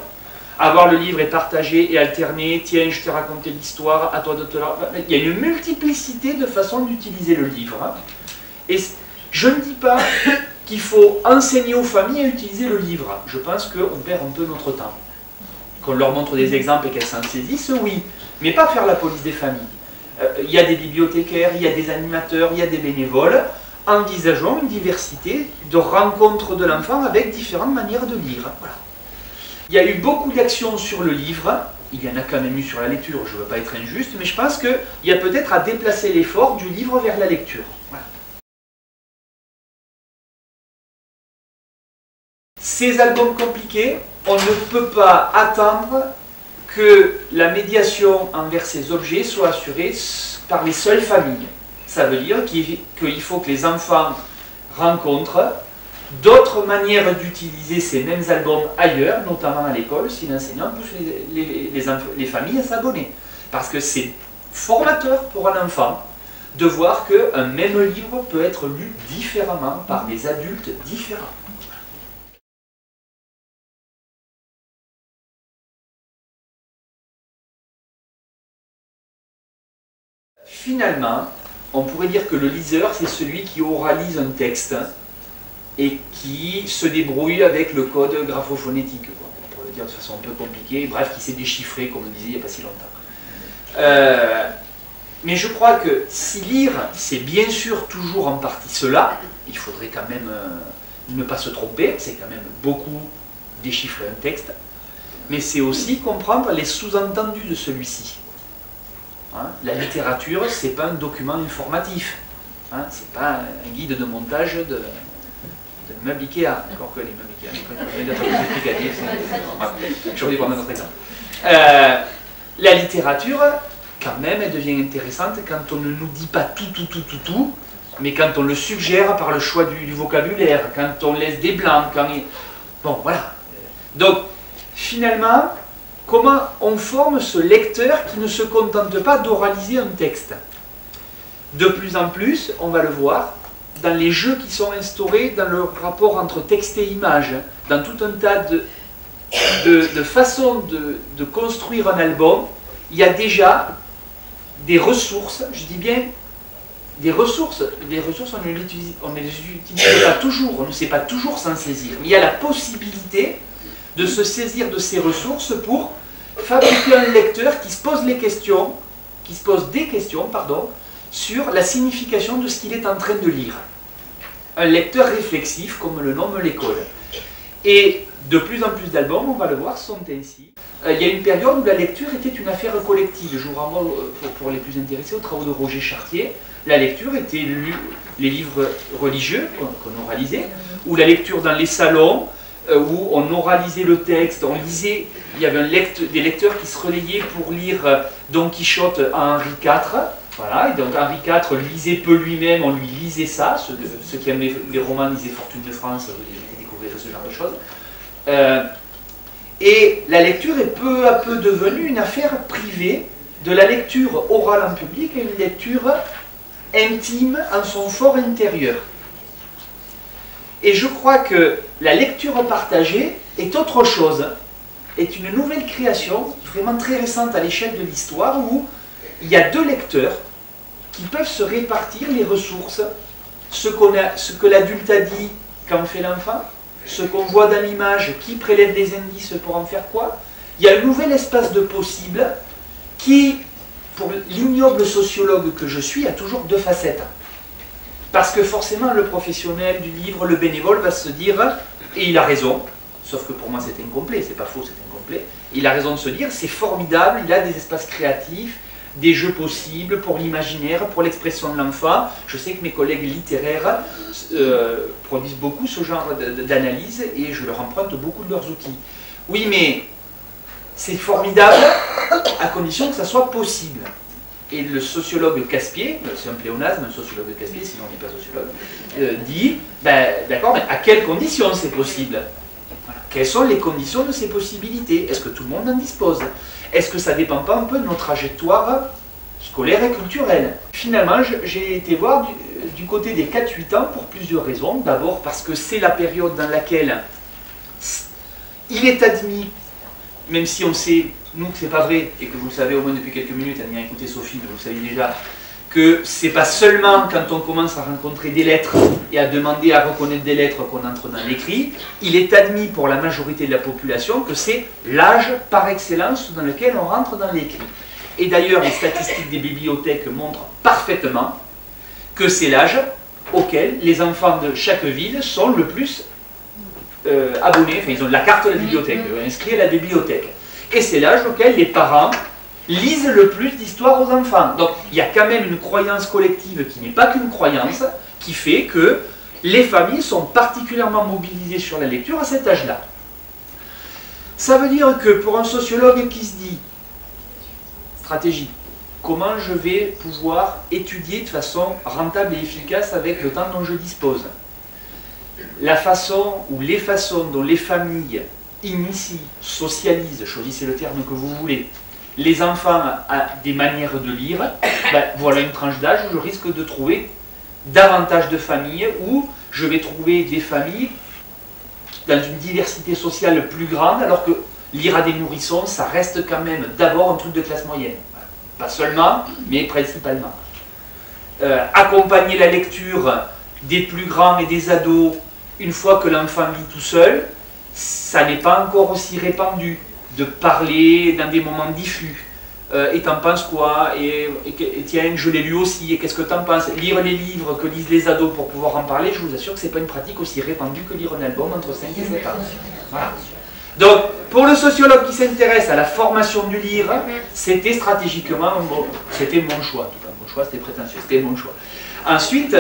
Avoir le livre et partager et alterner. Tiens, je t'ai raconté l'histoire, à toi de te la... Il y a une multiplicité de façons d'utiliser le livre. Et je ne dis pas qu'il faut enseigner aux familles à utiliser le livre. Je pense qu'on perd un peu notre temps. Qu'on leur montre des exemples et qu'elles s'en saisissent, oui. Mais pas faire la police des familles. Il y a des bibliothécaires, il y a des animateurs, il y a des bénévoles. Envisageons une diversité de rencontres de l'enfant avec différentes manières de lire. Voilà. Il y a eu beaucoup d'actions sur le livre. Il y en a quand même eu sur la lecture, je ne veux pas être injuste, mais je pense qu'il y a peut-être à déplacer l'effort du livre vers la lecture. Voilà. Ces albums compliqués, on ne peut pas attendre que la médiation envers ces objets soit assurée par les seules familles. Ça veut dire qu'il faut que les enfants rencontrent d'autres manières d'utiliser ces mêmes albums ailleurs, notamment à l'école, si l'enseignant pousse les familles à s'abonner. Parce que c'est formateur pour un enfant de voir qu'un même livre peut être lu différemment par des adultes différents. Finalement, on pourrait dire que le liseur, c'est celui qui oralise un texte et qui se débrouille avec le code graphophonétique, quoi. On pourrait le dire de façon un peu compliquée, bref, qui s'est déchiffré, comme on le disait il n'y a pas si longtemps. Mais je crois que si lire, c'est bien sûr toujours en partie cela, il faudrait quand même ne pas se tromper, c'est quand même beaucoup déchiffrer un texte, mais c'est aussi comprendre les sous-entendus de celui-ci. Hein, la littérature, c'est pas un document informatif, hein, c'est pas un guide de montage de meubles Ikea, encore que les meubles Ikea, je vais prendre un autre exemple. La littérature, quand même, elle devient intéressante quand on ne nous dit pas tout, mais quand on le suggère par le choix du vocabulaire, quand on laisse des blancs, bon, voilà. Donc, finalement, comment on forme ce lecteur qui ne se contente pas d'oraliser un texte? De plus en plus, on va le voir, dans les jeux qui sont instaurés dans le rapport entre texte et image, dans tout un tas de façons de construire un album, il y a déjà des ressources, je dis bien des ressources on ne les utilise pas toujours, on ne sait pas toujours s'en saisir, mais il y a la possibilité de se saisir de ces ressources pour fabriquer un lecteur qui se pose des questions, sur la signification de ce qu'il est en train de lire. Un lecteur réflexif, comme le nomme l'école. Et de plus en plus d'albums, on va le voir, sont ainsi. Il y a une période où la lecture était une affaire collective. Je vous renvoie, pour les plus intéressés, aux travaux de Roger Chartier. La lecture était les livres religieux qu'on oralisait, ou la lecture dans les salons, où on oralisait le texte, on lisait, il y avait des lecteurs qui se relayaient pour lire Don Quichotte à Henri IV. Voilà, et donc Henri IV lisait peu lui-même, on lui lisait ça, ceux qui aiment les romans lisaient Fortune de France, vous découvrirez ce genre de choses. Et la lecture est peu à peu devenue une affaire privée, de la lecture orale en public à une lecture intime en son fort intérieur. Et je crois que la lecture partagée est autre chose, est une nouvelle création, vraiment très récente à l'échelle de l'histoire, où il y a deux lecteurs qui peuvent se répartir les ressources, ce que l'adulte a dit, qu'en fait l'enfant, ce qu'on voit dans l'image, qui prélève des indices pour en faire quoi. Il y a un nouvel espace de possible qui, pour l'ignoble sociologue que je suis, a toujours deux facettes. Parce que forcément, le professionnel du livre, le bénévole, va se dire, et il a raison, sauf que pour moi c'est incomplet, c'est pas faux, c'est incomplet. plaît. Il a raison de se dire, c'est formidable, il a des espaces créatifs, des jeux possibles pour l'imaginaire, pour l'expression de l'enfant. Je sais que mes collègues littéraires produisent beaucoup ce genre d'analyse et je leur emprunte beaucoup de leurs outils. Oui, mais c'est formidable à condition que ça soit possible. Et le sociologue Caspier, c'est un pléonasme, un sociologue Caspier, sinon on n'est pas sociologue, dit, ben, d'accord, mais à quelles conditions c'est possible? Voilà. Quelles sont les conditions de ces possibilités? Est-ce que tout le monde en dispose? Est-ce que ça ne dépend pas un peu de nos trajectoires scolaires et culturelles? Finalement, j'ai été voir du côté des 4-8 ans pour plusieurs raisons. D'abord parce que c'est la période dans laquelle il est admis, même si on sait, nous, que c'est pas vrai, et que vous le savez au moins depuis quelques minutes, en ayant écouté Sophie, mais vous le savez déjà, que c'est pas seulement quand on commence à rencontrer des lettres et à demander à reconnaître des lettres qu'on entre dans l'écrit, il est admis pour la majorité de la population que c'est l'âge par excellence dans lequel on rentre dans l'écrit. Et d'ailleurs, les statistiques des bibliothèques montrent parfaitement que c'est l'âge auquel les enfants de chaque ville sont le plus abonnés, enfin ils ont la carte de la bibliothèque, inscrits à la bibliothèque. Et c'est l'âge auquel les parents lisent le plus d'histoires aux enfants. Donc il y a quand même une croyance collective qui n'est pas qu'une croyance, qui fait que les familles sont particulièrement mobilisées sur la lecture à cet âge-là. Ça veut dire que pour un sociologue qui se dit stratégie, comment je vais pouvoir étudier de façon rentable et efficace avec le temps dont je dispose, la façon ou les façons dont les familles initient, socialisent, choisissez le terme que vous voulez, les enfants à des manières de lire, ben, voilà une tranche d'âge où je risque de trouver davantage de familles, où je vais trouver des familles dans une diversité sociale plus grande, alors que lire à des nourrissons, ça reste quand même d'abord un truc de classe moyenne. Pas seulement, mais principalement. Accompagner la lecture des plus grands et des ados, une fois que l'enfant lit tout seul, ça n'est pas encore aussi répandu de parler dans des moments diffus. Et t'en penses quoi? Et tiens, je l'ai lu aussi, et qu'est-ce que t'en penses? Lire les livres que lisent les ados pour pouvoir en parler, je vous assure que c'est pas une pratique aussi répandue que lire un album entre 5 et 7 ans. Voilà. Donc, pour le sociologue qui s'intéresse à la formation du lire, c'était stratégiquement, c'était mon choix. En tout cas, mon choix, c'était prétentieux, c'était mon choix. Ensuite,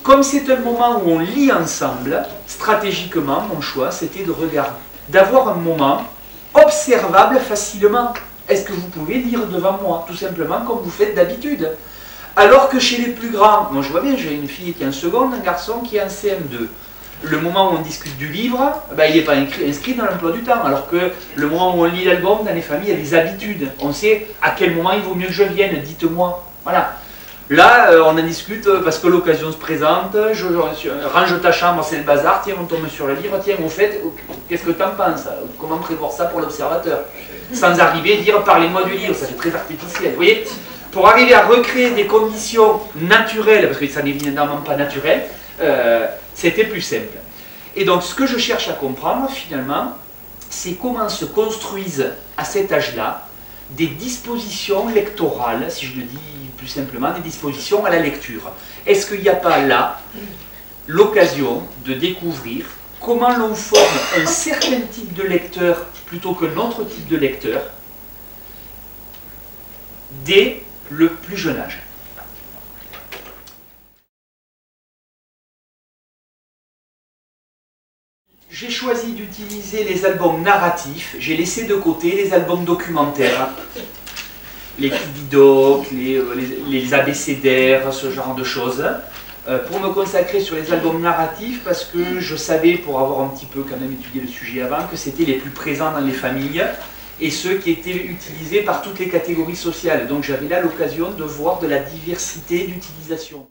comme c'est un moment où on lit ensemble, stratégiquement, mon choix, c'était de regarder, d'avoir un moment observable facilement. Est-ce que vous pouvez lire devant moi, tout simplement comme vous faites d'habitude? Alors que chez les plus grands, moi je vois bien, j'ai une fille qui est en seconde, un garçon qui est en CM2. Le moment où on discute du livre, ben, il n'est pas inscrit dans l'emploi du temps, alors que le moment où on lit l'album, dans les familles, il y a des habitudes. On sait à quel moment il vaut mieux que je vienne, dites-moi. Voilà. Là, on en discute parce que l'occasion se présente, range ta chambre, c'est le bazar, tiens, on tombe sur le livre, tiens, au fait, qu'est-ce que tu en penses? Comment prévoir ça pour l'observateur? Sans arriver à dire, parlez-moi du livre, ça fait très artificiel. Vous voyez, pour arriver à recréer des conditions naturelles, parce que ça n'est évidemment pas naturel, c'était plus simple. Et donc, ce que je cherche à comprendre, finalement, c'est comment se construisent, à cet âge-là, des dispositions lectorales, si je le dis plus simplement, des dispositions à la lecture. Est-ce qu'il n'y a pas là l'occasion de découvrir comment l'on forme un certain type de lecteur plutôt qu'un autre type de lecteur dès le plus jeune âge? J'ai choisi d'utiliser les albums narratifs, j'ai laissé de côté les albums documentaires, les Kididoc, les abécédaires, ce genre de choses, pour me consacrer sur les albums narratifs parce que je savais, pour avoir un petit peu quand même étudié le sujet avant, que c'était les plus présents dans les familles et ceux qui étaient utilisés par toutes les catégories sociales. Donc j'avais là l'occasion de voir de la diversité d'utilisation.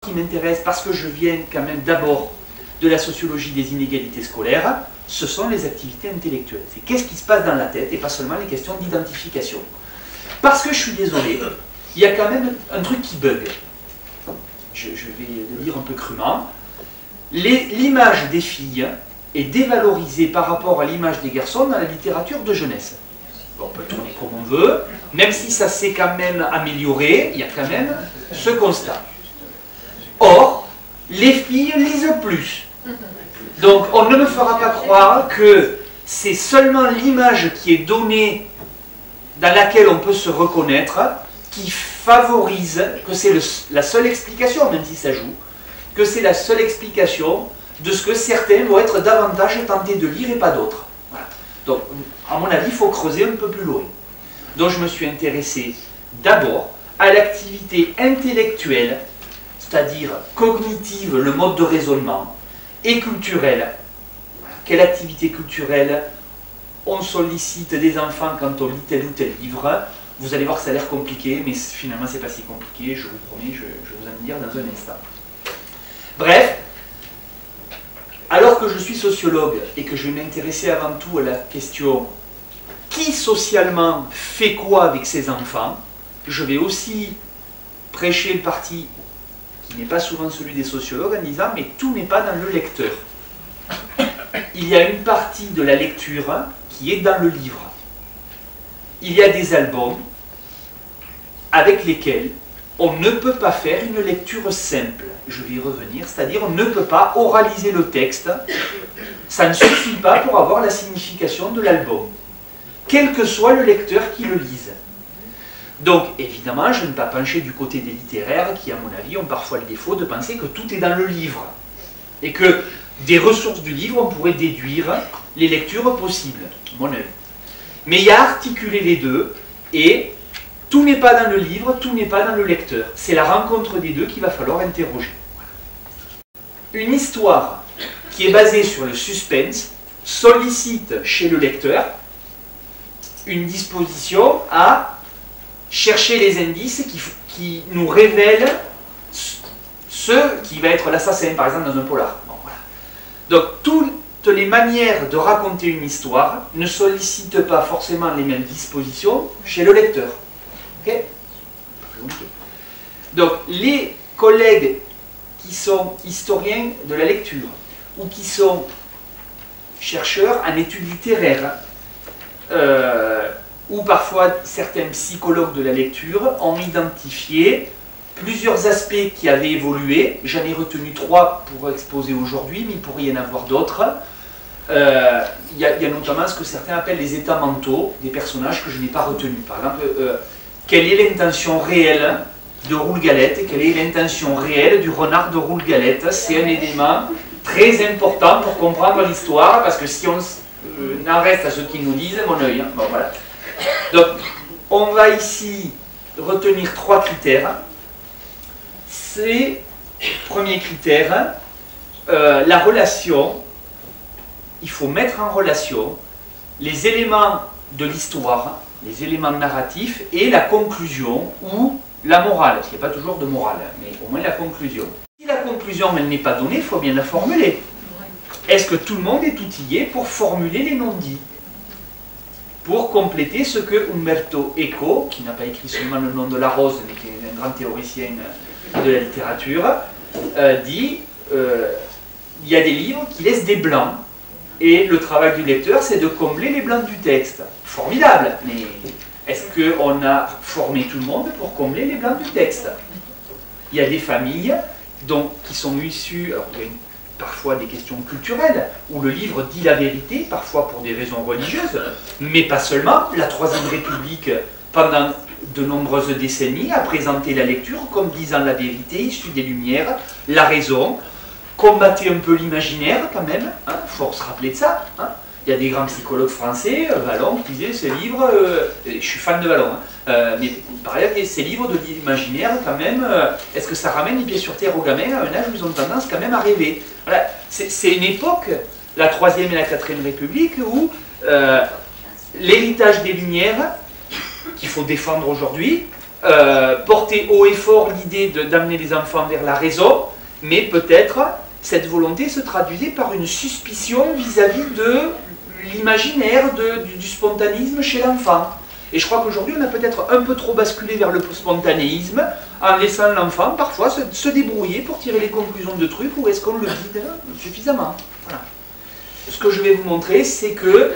Qui m'intéresse parce que je viens quand même d'abord de la sociologie des inégalités scolaires, ce sont les activités intellectuelles. C'est qu'est-ce qui se passe dans la tête et pas seulement les questions d'identification. Parce que je suis désolé, il y a quand même un truc qui bug. Je vais le dire un peu crûment. L'image des filles est dévalorisée par rapport à l'image des garçons dans la littérature de jeunesse. Bon, on peut le tourner comme on veut, même si ça s'est quand même amélioré, il y a quand même ce constat. Or, les filles lisent plus. Donc on ne me fera pas croire que c'est seulement l'image qui est donnée, dans laquelle on peut se reconnaître, qui favorise, que c'est la seule explication, même si ça joue, que c'est la seule explication de ce que certains vont être davantage tentés de lire et pas d'autres. Voilà. Donc, à mon avis, il faut creuser un peu plus loin. Donc je me suis intéressé d'abord à l'activité intellectuelle, c'est-à-dire cognitive, le mode de raisonnement, et culturelle. Quelle activité culturelle on sollicite des enfants quand on lit tel ou tel livre? Vous allez voir que ça a l'air compliqué, mais finalement c'est pas si compliqué, je vous promets, je vais vous en dire dans un instant. Bref, alors que je suis sociologue et que je vais m'intéresser avant tout à la question qui socialement fait quoi avec ses enfants, je vais aussi prêcher le parti qui n'est pas souvent celui des sociologues en disant mais tout n'est pas dans le lecteur. Il y a une partie de la lecture qui est dans le livre. Il y a des albums avec lesquels on ne peut pas faire une lecture simple. Je vais y revenir, c'est-à-dire on ne peut pas oraliser le texte. Ça ne suffit pas pour avoir la signification de l'album, quel que soit le lecteur qui le lise. Donc, évidemment, je ne vais pas pencher du côté des littéraires qui, à mon avis, ont parfois le défaut de penser que tout est dans le livre. Et que des ressources du livre, on pourrait déduire les lectures possibles, à mon avis. Mais il y a articulé les deux, et tout n'est pas dans le livre, tout n'est pas dans le lecteur. C'est la rencontre des deux qu'il va falloir interroger. Une histoire qui est basée sur le suspense sollicite chez le lecteur une disposition à chercher les indices qui nous révèlent ce qui va être l'assassin, par exemple, dans un polar. Bon, voilà. Donc, toutes les manières de raconter une histoire ne sollicitent pas forcément les mêmes dispositions chez le lecteur. Okay. Donc, les collègues qui sont historiens de la lecture ou qui sont chercheurs en études littéraires, ou parfois certains psychologues de la lecture ont identifié plusieurs aspects qui avaient évolué. J'en ai retenu 3 pour exposer aujourd'hui, mais il pourrait y en avoir d'autres. Il y a notamment ce que certains appellent les états mentaux des personnages que je n'ai pas retenus. Par exemple, quelle est l'intention réelle de Roule-Galette et quelle est l'intention réelle du renard de Roule-Galette? C'est un élément très important pour comprendre l'histoire, parce que si on en reste à ce qu'ils nous disent, mon œil. Hein. Bon, voilà. Donc, on va ici retenir 3 critères. C'est, premier critère, la relation. Il faut mettre en relation les éléments de l'histoire, les éléments narratifs et la conclusion ou la morale. Parce qu'il n'y a pas toujours de morale, mais au moins la conclusion. Si la conclusion elle n'est pas donnée, il faut bien la formuler. Est-ce que tout le monde est outillé pour formuler les non-dits? Pour compléter ce que Umberto Eco, qui n'a pas écrit seulement Le nom de la rose, mais qui est un grand théoricien de la littérature, dit il y a des livres qui laissent des blancs, et le travail du lecteur, c'est de combler les blancs du texte. Formidable, mais est-ce qu'on a formé tout le monde pour combler les blancs du texte? Il y a des familles qui sont issues, alors il y a parfois des questions culturelles, où le livre dit la vérité, parfois pour des raisons religieuses, mais pas seulement. La Troisième République, pendant de nombreuses décennies, a présenté la lecture comme disant la vérité, issue des Lumières, la raison, combattait un peu l'imaginaire quand même, il faut se rappeler de ça. Hein. Il y a des grands psychologues français, Vallon, qui disaient ces livres, je suis fan de Vallon, mais par ailleurs, ces livres de l'imaginaire quand même, est-ce que ça ramène les pieds sur terre aux gamins à un âge où ils ont tendance quand même à rêver? Voilà. C'est une époque, la Troisième et la Quatrième République, où l'héritage des Lumières, qu'il faut défendre aujourd'hui, portait haut et fort l'idée d'amener les enfants vers la raison, mais peut-être cette volonté se traduisait par une suspicion vis-à-vis de l'imaginaire, du spontanisme chez l'enfant. Et je crois qu'aujourd'hui, on a peut-être un peu trop basculé vers le spontanéisme, en laissant l'enfant parfois se débrouiller pour tirer les conclusions de trucs, ou est-ce qu'on le guide suffisamment? Voilà. Ce que je vais vous montrer, c'est que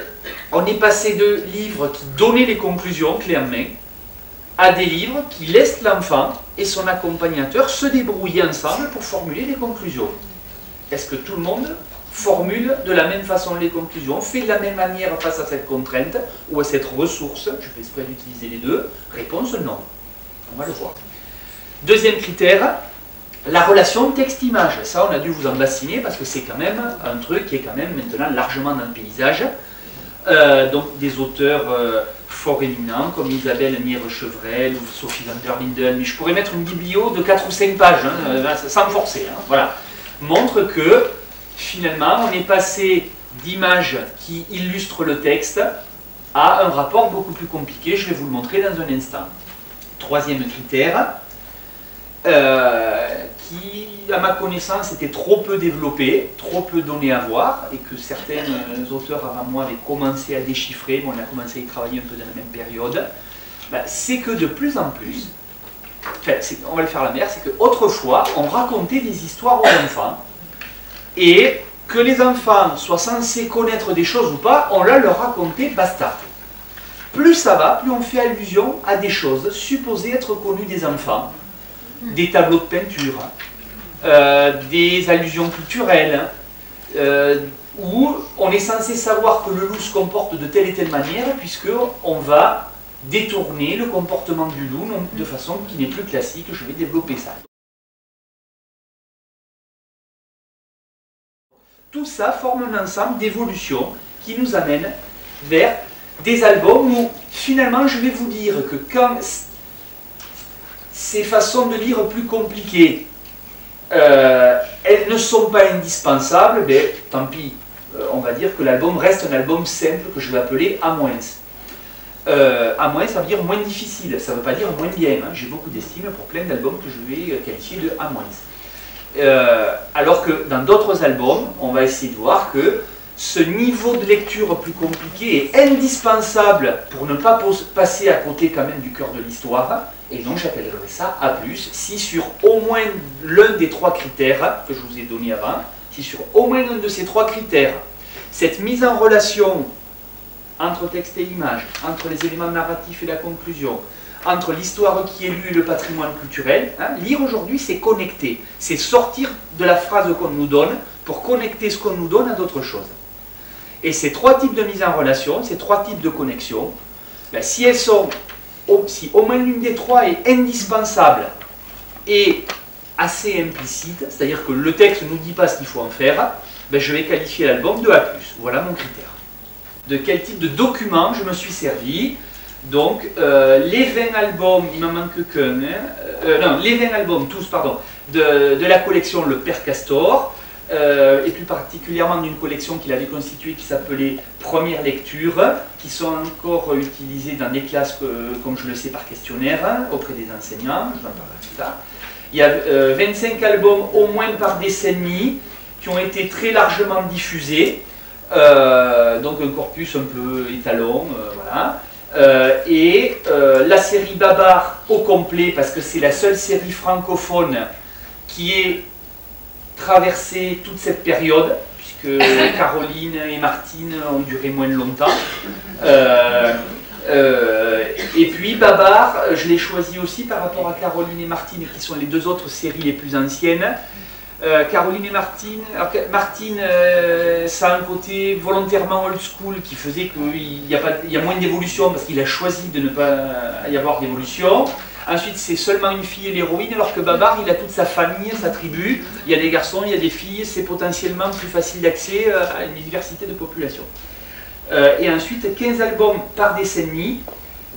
on est passé de livres qui donnaient les conclusions clés en main, à des livres qui laissent l'enfant et son accompagnateur se débrouiller ensemble pour formuler des conclusions. Est-ce que tout le monde formule de la même façon les conclusions, fait de la même manière face à cette contrainte ou à cette ressource? Je fais exprès d'utiliser les deux. Réponse non. On va le voir. Deuxième critère, la relation texte-image. Ça, on a dû vous en bassiner parce que c'est quand même un truc qui est quand même maintenant largement dans le paysage. Donc des auteurs fort éminents comme Isabelle Nière-Chevrel ou Sophie van der Linden, mais je pourrais mettre une biblio de 4 ou 5 pages, sans me forcer. Voilà. Montre que finalement on est passé d'images qui illustrent le texte à un rapport beaucoup plus compliqué. Je vais vous le montrer dans un instant. Troisième critère, qui, à ma connaissance, était trop peu développé, trop peu donné à voir, et que certains auteurs avant moi avaient commencé à déchiffrer, bon, on a commencé à y travailler un peu dans la même période, c'est que de plus en plus, enfin, on va le faire à la mer, c'est qu'autrefois, on racontait des histoires aux enfants, et que les enfants soient censés connaître des choses ou pas, on leur racontait basta. Plus ça va, plus on fait allusion à des choses supposées être connues des enfants, des tableaux de peinture, des allusions culturelles, où on est censé savoir que le loup se comporte de telle et telle manière, puisqu'on va détourner le comportement du loup de façon qui n'est plus classique. Je vais développer ça. Tout ça forme un ensemble d'évolutions qui nous amène vers des albums où finalement je vais vous dire que quand ces façons de lire plus compliquées, elles ne sont pas indispensables, ben, tant pis, on va dire que l'album reste un album simple que je vais appeler A-. A-, ça veut dire moins difficile, ça ne veut pas dire moins bien, hein. J'ai beaucoup d'estime pour plein d'albums que je vais qualifier de A-. Alors que dans d'autres albums, on va essayer de voir que ce niveau de lecture plus compliqué est indispensable pour ne pas passer à côté quand même du cœur de l'histoire, et donc j'appellerai ça A+, si sur au moins l'un des 3 critères que je vous ai donné avant, si sur au moins un de ces 3 critères, cette mise en relation entre texte et image, entre les éléments narratifs et la conclusion, entre l'histoire qui est lue et le patrimoine culturel, hein, lire aujourd'hui c'est connecter, c'est sortir de la phrase qu'on nous donne pour connecter ce qu'on nous donne à d'autres choses. Et ces 3 types de mise en relation, ces 3 types de connexion, ben, si au moins l'une des 3 est indispensable et assez implicite, c'est-à-dire que le texte ne nous dit pas ce qu'il faut en faire, ben, je vais qualifier l'album de A+. Voilà mon critère. De quel type de document je me suis servi? Donc, les 20 albums, il m'en manque qu'un, non, les 20 albums, tous, pardon, de la collection Le Père Castor, et plus particulièrement d'une collection qu'il avait constituée qui s'appelait Première Lecture, qui sont encore utilisées dans des classes, comme je le sais, par questionnaire, auprès des enseignants, je vais en parler plus tard. Il y a 25 albums au moins par décennie, qui ont été très largement diffusés, donc un corpus un peu étalon, voilà. Et la série Babar au complet, parce que c'est la seule série francophone qui ait traversé toute cette période, puisque Caroline et Martine ont duré moins longtemps. Et puis Babar, je l'ai choisi aussi par rapport à Caroline et Martine, qui sont les 2 autres séries les plus anciennes. Caroline et Martine, Martine, ça a un côté volontairement old school qui faisait qu'il y a moins d'évolution parce qu'il a choisi de ne pas y avoir d'évolution. Ensuite, c'est seulement une fille et l'héroïne, alors que Babar, il a toute sa famille, sa tribu. Il y a des garçons, il y a des filles, c'est potentiellement plus facile d'accès à une diversité de population. Et ensuite, 15 albums par décennie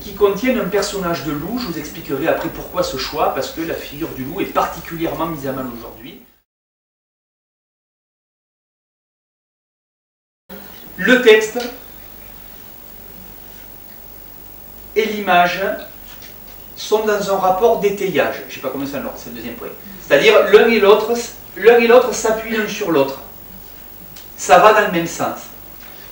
qui contiennent un personnage de loup. Je vous expliquerai après pourquoi ce choix, parce que la figure du loup est particulièrement mise à mal aujourd'hui. Le texte et l'image sont dans un rapport d'étayage. Je ne sais pas comment c'est l'ordre, c'est le deuxième point. C'est-à-dire l'un et l'autre s'appuient l'un sur l'autre. Ça va dans le même sens.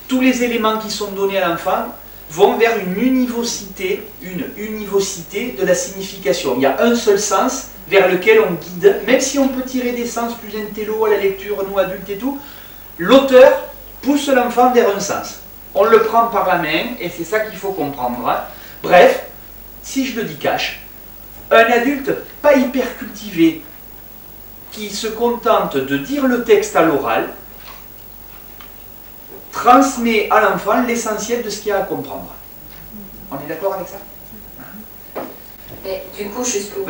Tous les éléments qui sont donnés à l'enfant vont vers une univocité de la signification. Il y a un seul sens vers lequel on guide, même si on peut tirer des sens plus intello à la lecture, nous adultes et tout, l'auteur pousse l'enfant vers un sens. On le prend par la main et c'est ça qu'il faut comprendre. Bref, si je le dis cash, un adulte pas hyper cultivé, qui se contente de dire le texte à l'oral, transmet à l'enfant l'essentiel de ce qu'il y a à comprendre. On est d'accord avec ça? Mais du coup, juste pour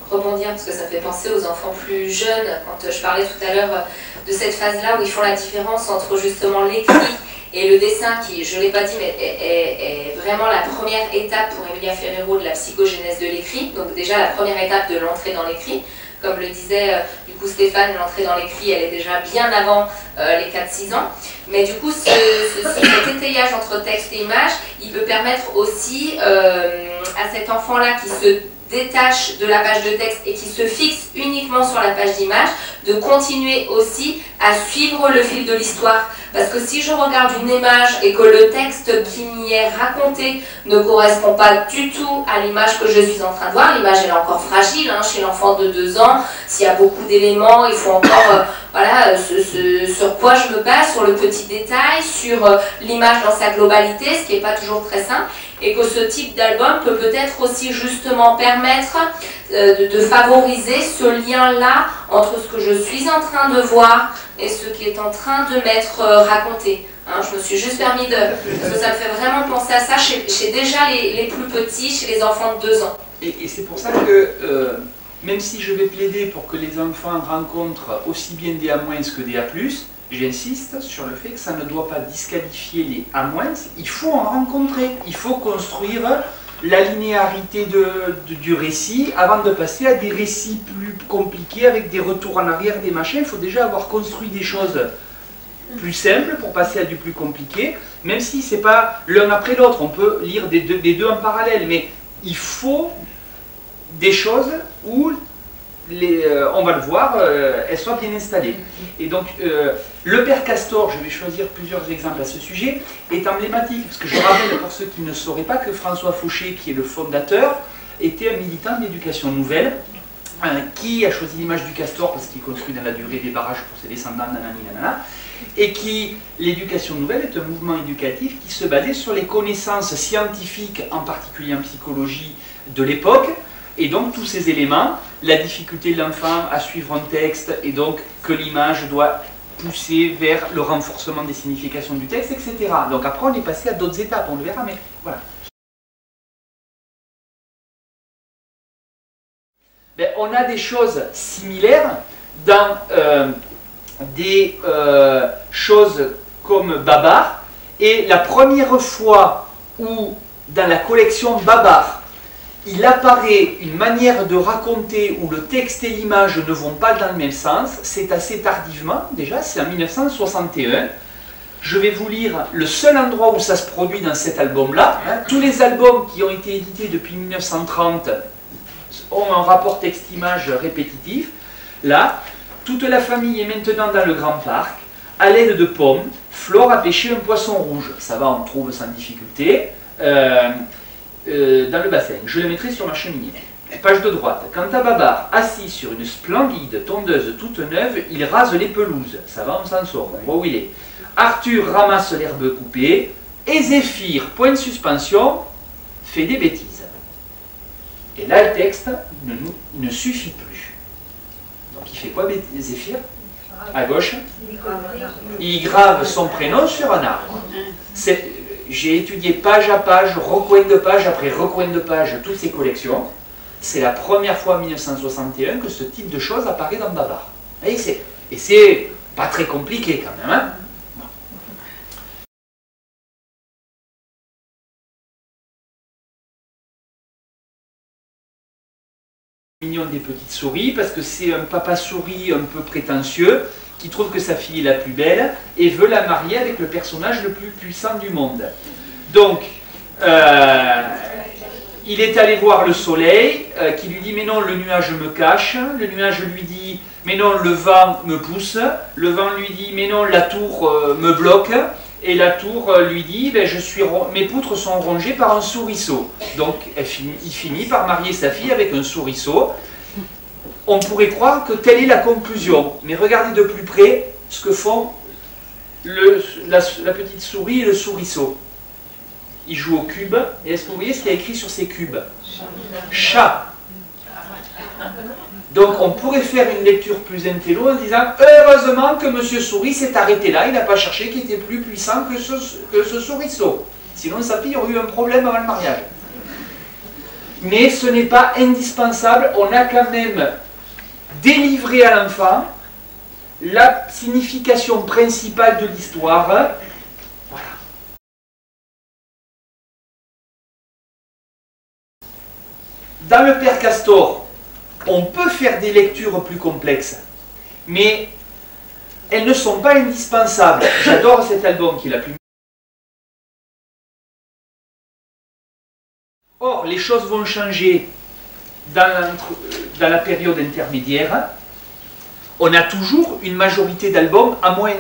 rebondir, parce que ça me fait penser aux enfants plus jeunes, quand je parlais tout à l'heure de cette phase-là où ils font la différence entre justement l'écrit et le dessin, qui, je ne l'ai pas dit, mais est vraiment la première étape pour Emilia Ferrero de la psychogénèse de l'écrit. Donc déjà la première étape de l'entrée dans l'écrit. Comme le disait du coup Stéphane, l'entrée dans l'écrit, elle est déjà bien avant les 4-6 ans. Mais du coup, cet étayage entre texte et image, il peut permettre aussi à cet enfant-là qui se détache de la page de texte et qui se fixe uniquement sur la page d'image, de continuer aussi à suivre le fil de l'histoire. Parce que si je regarde une image et que le texte qui m'y est raconté ne correspond pas du tout à l'image que je suis en train de voir, l'image elle est encore fragile hein, chez l'enfant de 2 ans, s'il y a beaucoup d'éléments, il faut encore voilà, sur quoi je me base, sur le petit détail, sur l'image dans sa globalité, ce qui n'est pas toujours très simple. Et que ce type d'album peut peut-être aussi justement permettre de favoriser ce lien-là entre ce que je suis en train de voir et ce qui est en train de m'être raconté. Hein, je me suis juste permis de... Parce que ça me fait vraiment penser à ça chez déjà les plus petits, chez les enfants de 2 ans. Et c'est pour ça que, même si je vais plaider pour que les enfants rencontrent aussi bien des A- que des A+, j'insiste sur le fait que ça ne doit pas disqualifier les A-, il faut en rencontrer, il faut construire la linéarité du récit avant de passer à des récits plus compliqués avec des retours en arrière, des machins. Il faut déjà avoir construit des choses plus simples pour passer à du plus compliqué, même si c'est pas l'un après l'autre, on peut lire des deux en parallèle, mais il faut des choses où on va le voir, elles soient bien installées. Et donc, le père Castor, je vais choisir plusieurs exemples à ce sujet, est emblématique, parce que je rappelle pour ceux qui ne sauraient pas que François Fauché, qui est le fondateur, était un militant d'éducation nouvelle, qui a choisi l'image du castor parce qu'il construit dans la durée des barrages pour ses descendants, nanani, nanana, et qui, l'éducation nouvelle est un mouvement éducatif qui se basait sur les connaissances scientifiques, en particulier en psychologie, de l'époque. Et donc tous ces éléments, la difficulté de l'enfant à suivre un texte, et donc que l'image doit pousser vers le renforcement des significations du texte, etc. Donc après on est passé à d'autres étapes, on le verra, mais voilà. Ben, on a des choses similaires dans des choses comme Babar, et la première fois où dans la collection Babar, il apparaît une manière de raconter où le texte et l'image ne vont pas dans le même sens, c'est assez tardivement, déjà, c'est en 1961. Je vais vous lire le seul endroit où ça se produit dans cet album-là. Hein. Tous les albums qui ont été édités depuis 1930 ont un rapport texte-image répétitif. Là, toute la famille est maintenant dans le grand parc, à l'aide de pommes. Flore a pêché un poisson rouge. Ça va, on trouve sans difficulté. Dans le bassin, je le mettrai sur ma cheminée. Page de droite. Quant à Babar, assis sur une splendide tondeuse toute neuve, il rase les pelouses. Ça va, on s'en sort, on voit où il est. Arthur ramasse l'herbe coupée, et Zéphyr, point de suspension, fait des bêtises. Et là, le texte ne suffit plus. Donc il fait quoi, Zéphyr? À gauche, il grave son prénom sur un arbre. J'ai étudié page à page, recoin de page après recoin de page, toutes ces collections. C'est la première fois en 1961 que ce type de choses apparaît dans Babar. Et c'est pas très compliqué quand même. Hein, bon. Mignon des petites souris, parce que c'est un papa souris un peu prétentieux, qui trouve que sa fille est la plus belle et veut la marier avec le personnage le plus puissant du monde. Donc, il est allé voir le soleil, qui lui dit « Mais non, le nuage me cache ». Le nuage lui dit « Mais non, le vent me pousse ». Le vent lui dit « Mais non, la tour me bloque ». Et la tour lui dit ben, mes poutres sont rongées par un souriceau. Donc, il finit par marier sa fille avec un souriceau. On pourrait croire que telle est la conclusion, mais regardez de plus près ce que font la petite souris et le souriceau. il joue au cube. Et est-ce que vous voyez ce qu'il y a écrit sur ces cubes? Chat. Donc on pourrait faire une lecture plus intello en disant heureusement que Monsieur Souris s'est arrêté là, il n'a pas cherché qui était plus puissant que ce souriceau. Sinon sa fille aurait eu un problème avant le mariage. Mais ce n'est pas indispensable, on a quand même délivré à l'enfant la signification principale de l'histoire. Voilà. Dans le Père Castor, on peut faire des lectures plus complexes, mais elles ne sont pas indispensables. J'adore cet album qui est la plus... Or, les choses vont changer dans la période intermédiaire. On a toujours une majorité d'albums à moins,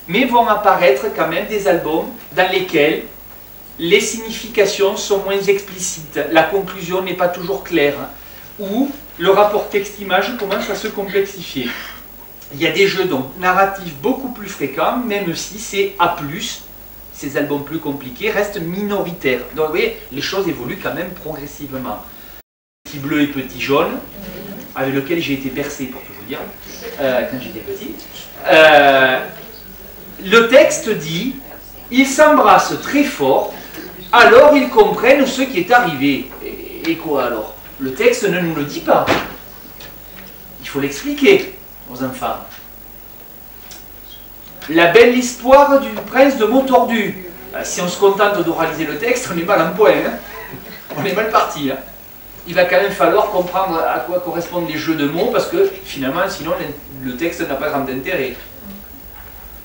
mais vont apparaître quand même des albums dans lesquels les significations sont moins explicites, la conclusion n'est pas toujours claire, ou le rapport texte-image commence à se complexifier. Il y a des jeux donc narratifs beaucoup plus fréquents, même si c'est A+, ces albums plus compliqués restent minoritaires. Donc vous voyez, les choses évoluent quand même progressivement. Petit bleu et petit jaune, avec lequel j'ai été bercé pour tout vous dire, quand j'étais petit. Le texte dit, ils s'embrassent très fort, alors ils comprennent ce qui est arrivé. Et quoi alors? Le texte ne nous le dit pas. Il faut l'expliquer aux enfants. La belle histoire du prince de Montordus. Si on se contente d'oraliser le texte, on est mal en point. Hein, on est mal parti. Hein. Il va quand même falloir comprendre à quoi correspondent les jeux de mots, parce que finalement, sinon, le texte n'a pas grand intérêt.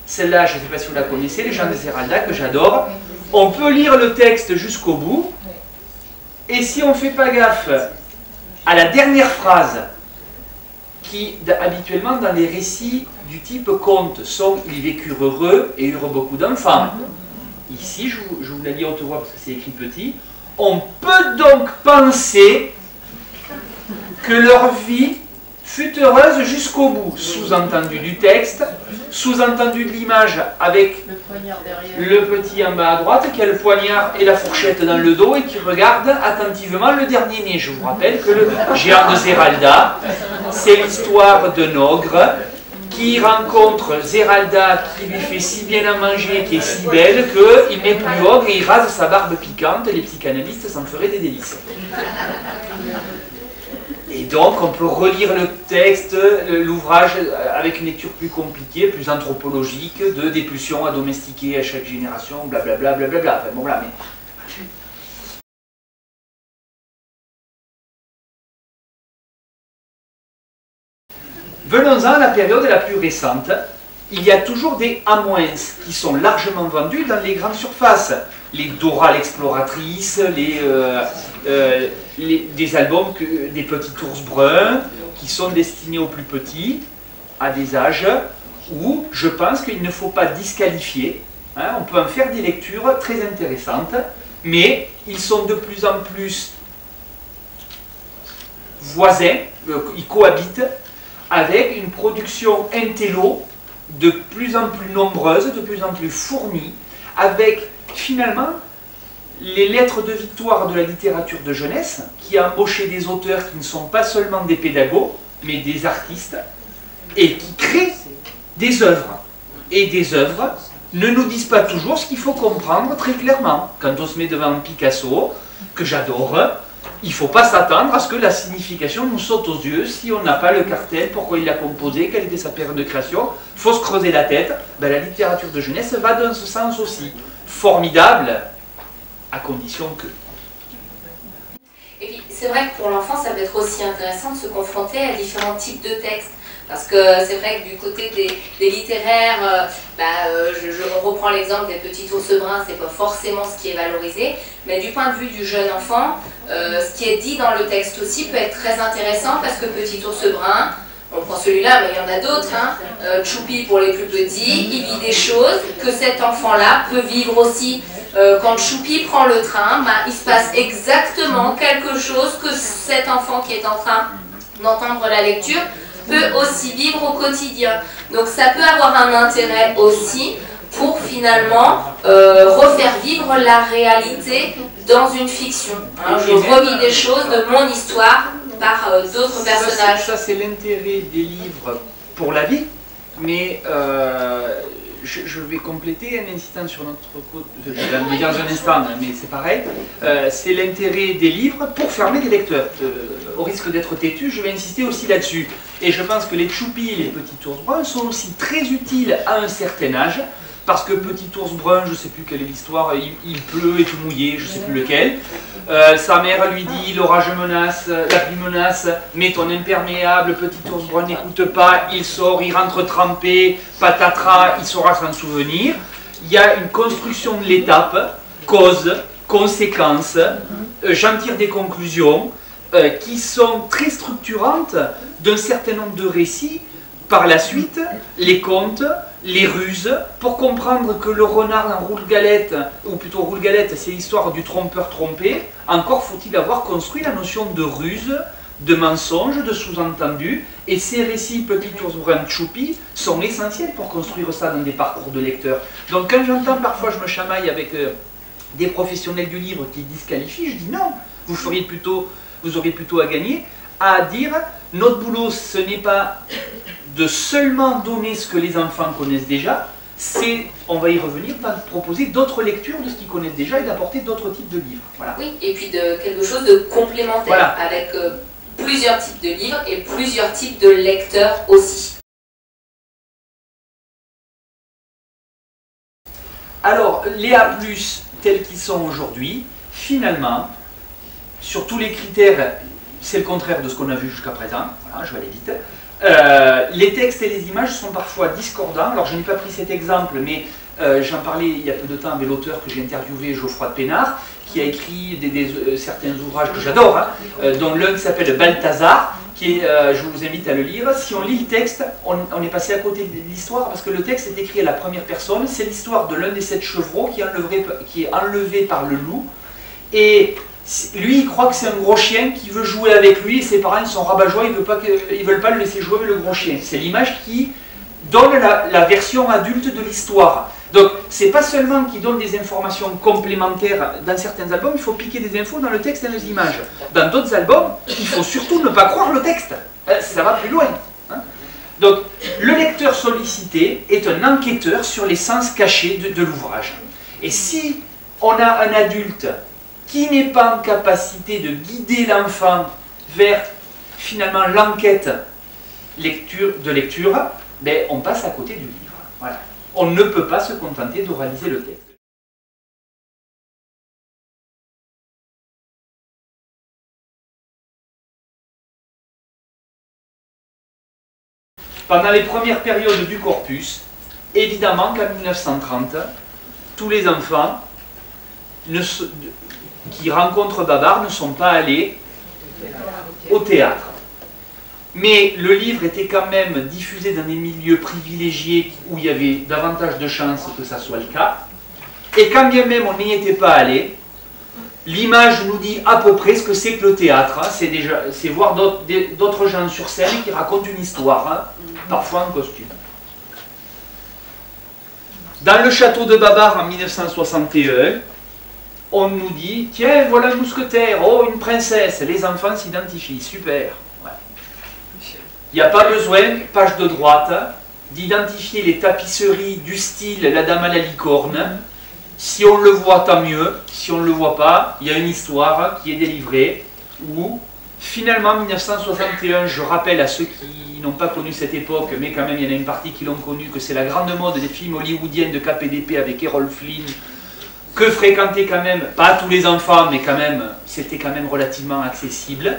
Celle-là, je ne sais pas si vous la connaissez, Les gens de Zeralda, que j'adore. On peut lire le texte jusqu'au bout, et si on ne fait pas gaffe à la dernière phrase, qui habituellement dans les récits du type conte sont « ils vécurent heureux et eurent beaucoup d'enfants ». Ici, je vous la lis à haute voix parce que c'est écrit petit. On peut donc penser que leur vie fut heureuse jusqu'au bout. Sous-entendu du texte, sous-entendu de l'image avec le petit en bas à droite qui a le poignard et la fourchette dans le dos et qui regarde attentivement le dernier né. Je vous rappelle que le géant de Zeralda, c'est l'histoire d'un ogre qui rencontre Zeralda qui lui fait si bien à manger, qui est si belle qu'il n'est plus ogre et il rase sa barbe piquante. Les psychanalystes s'en feraient des délices. Et donc on peut relire le texte, l'ouvrage avec une lecture plus compliquée, plus anthropologique, de des pulsions à domestiquer à chaque génération, blablabla, blablabla. Enfin bon là, mais... Venons-en à la période la plus récente. Il y a toujours des A- qui sont largement vendus dans les grandes surfaces. Les Dora l'exploratrice, des albums, des petits ours bruns, qui sont destinés aux plus petits, à des âges où je pense qu'il ne faut pas disqualifier. Hein, on peut en faire des lectures très intéressantes, mais ils sont de plus en plus voisins, ils cohabitent avec une production intello de plus en plus nombreuse, de plus en plus fournie, avec finalement les lettres de victoire de la littérature de jeunesse, qui a embauché des auteurs qui ne sont pas seulement des pédagogues, mais des artistes, et qui créent des œuvres. Et des œuvres ne nous disent pas toujours ce qu'il faut comprendre très clairement. Quand on se met devant un Picasso, que j'adore, il ne faut pas s'attendre à ce que la signification nous saute aux yeux si on n'a pas le cartel, pourquoi il l'a composé, quelle était sa période de création. Il faut se creuser la tête. Ben, la littérature de jeunesse va dans ce sens aussi. Formidable, à condition que... Et puis, c'est vrai que pour l'enfant, ça peut être aussi intéressant de se confronter à différents types de textes. Parce que c'est vrai que du côté des littéraires, on reprend l'exemple des petits ours bruns, c'est pas forcément ce qui est valorisé, mais du point de vue du jeune enfant, ce qui est dit dans le texte aussi peut être très intéressant parce que petit ours brun, on prend celui-là, mais il y en a d'autres, hein, Choupi pour les plus petits, il vit des choses que cet enfant-là peut vivre aussi. Quand Choupi prend le train, il se passe exactement quelque chose que cet enfant qui est en train d'entendre la lecture peut aussi vivre au quotidien. Donc ça peut avoir un intérêt aussi pour finalement refaire vivre la réalité dans une fiction. Hein, je revis des choses de mon histoire par d'autres personnages. Ça c'est l'intérêt des livres pour la vie, mais je vais compléter en insistant sur notre côté, je vais le dire dans un instant, mais c'est pareil, c'est l'intérêt des livres pour fermer des lecteurs. Au risque d'être têtu, je vais insister aussi là-dessus. Et je pense que les Choupi et les petits ours bruns sont aussi très utiles à un certain âge, parce que petit ours brun, je ne sais plus quelle est l'histoire, il pleut et tout mouillé, je ne sais plus lequel. Sa mère lui dit, l'orage menace, la pluie menace, mets ton imperméable, petit ours brun n'écoute pas, il sort, il rentre trempé, patatras, il saura s'en souvenir. Il y a une construction de l'étape, cause, conséquence, j'en tire des conclusions qui sont très structurantes d'un certain nombre de récits. Par la suite, les contes, les ruses, pour comprendre que le renard en roule-galette, ou plutôt roule-galette, c'est l'histoire du trompeur trompé, encore faut-il avoir construit la notion de ruse, de mensonge, de sous-entendu, et ces récits Petit ours brun Choupi sont essentiels pour construire ça dans des parcours de lecteurs. Donc quand j'entends parfois, je me chamaille avec des professionnels du livre qui disqualifient, je dis non, vous auriez plutôt à gagner à dire notre boulot ce n'est pas de seulement donner ce que les enfants connaissent déjà, c'est, on va y revenir, de proposer d'autres lectures de ce qu'ils connaissent déjà et d'apporter d'autres types de livres. Voilà. Oui, et puis de quelque chose de complémentaire, voilà, avec plusieurs types de livres et plusieurs types de lecteurs aussi. Alors, les A+, tels qu'ils sont aujourd'hui, finalement, sur tous les critères, c'est le contraire de ce qu'on a vu jusqu'à présent, voilà, je vais aller vite. Les textes et les images sont parfois discordants. Alors je n'ai pas pris cet exemple, mais j'en parlais il y a peu de temps avec l'auteur que j'ai interviewé, Geoffroy de Pénard, qui a écrit certains ouvrages que j'adore, hein, dont l'un qui s'appelle Balthazar, qui est, je vous invite à le lire. Si on lit le texte, on est passé à côté de l'histoire, parce que le texte est écrit à la première personne. C'est l'histoire de l'un des 7 chevreaux qui est enlevé par le loup, et lui, il croit que c'est un gros chien qui veut jouer avec lui, et ses parents sont rabat-joie, ils ne veulent pas le laisser jouer avec le gros chien. C'est l'image qui donne la version adulte de l'histoire. Donc, c'est pas seulement qu'il donne des informations complémentaires dans certains albums, il faut piquer des infos dans le texte et dans les images. Dans d'autres albums, il faut surtout ne pas croire le texte. Ça va plus loin. Hein. Donc, le lecteur sollicité est un enquêteur sur les sens cachés de l'ouvrage. Et si on a un adulte qui n'est pas en capacité de guider l'enfant vers finalement l'enquête de lecture, ben, on passe à côté du livre. Voilà. On ne peut pas se contenter d'oraliser le texte. Pendant les premières périodes du corpus, évidemment qu'en 1930, tous les enfants qui rencontrent Babar ne sont pas allés au théâtre. Mais le livre était quand même diffusé dans des milieux privilégiés où il y avait davantage de chances que ça soit le cas. Et quand bien même on n'y était pas allé, l'image nous dit à peu près ce que c'est que le théâtre. Hein. C'est voir d'autres gens sur scène qui racontent une histoire, hein, parfois en costume. Dans le château de Babar en 1961, on nous dit, tiens, voilà un mousquetaire, oh, une princesse, les enfants s'identifient, super. Ouais. Il n'y a pas besoin, page de droite, d'identifier les tapisseries du style La Dame à la licorne. Si on le voit, tant mieux. Si on ne le voit pas, il y a une histoire qui est délivrée où, finalement, en 1961, je rappelle à ceux qui n'ont pas connu cette époque, mais quand même il y en a une partie qui l'ont connu, que c'est la grande mode des films hollywoodiennes de KPDP avec Errol Flynn, que fréquentaient quand même, pas tous les enfants, mais quand même, c'était quand même relativement accessible,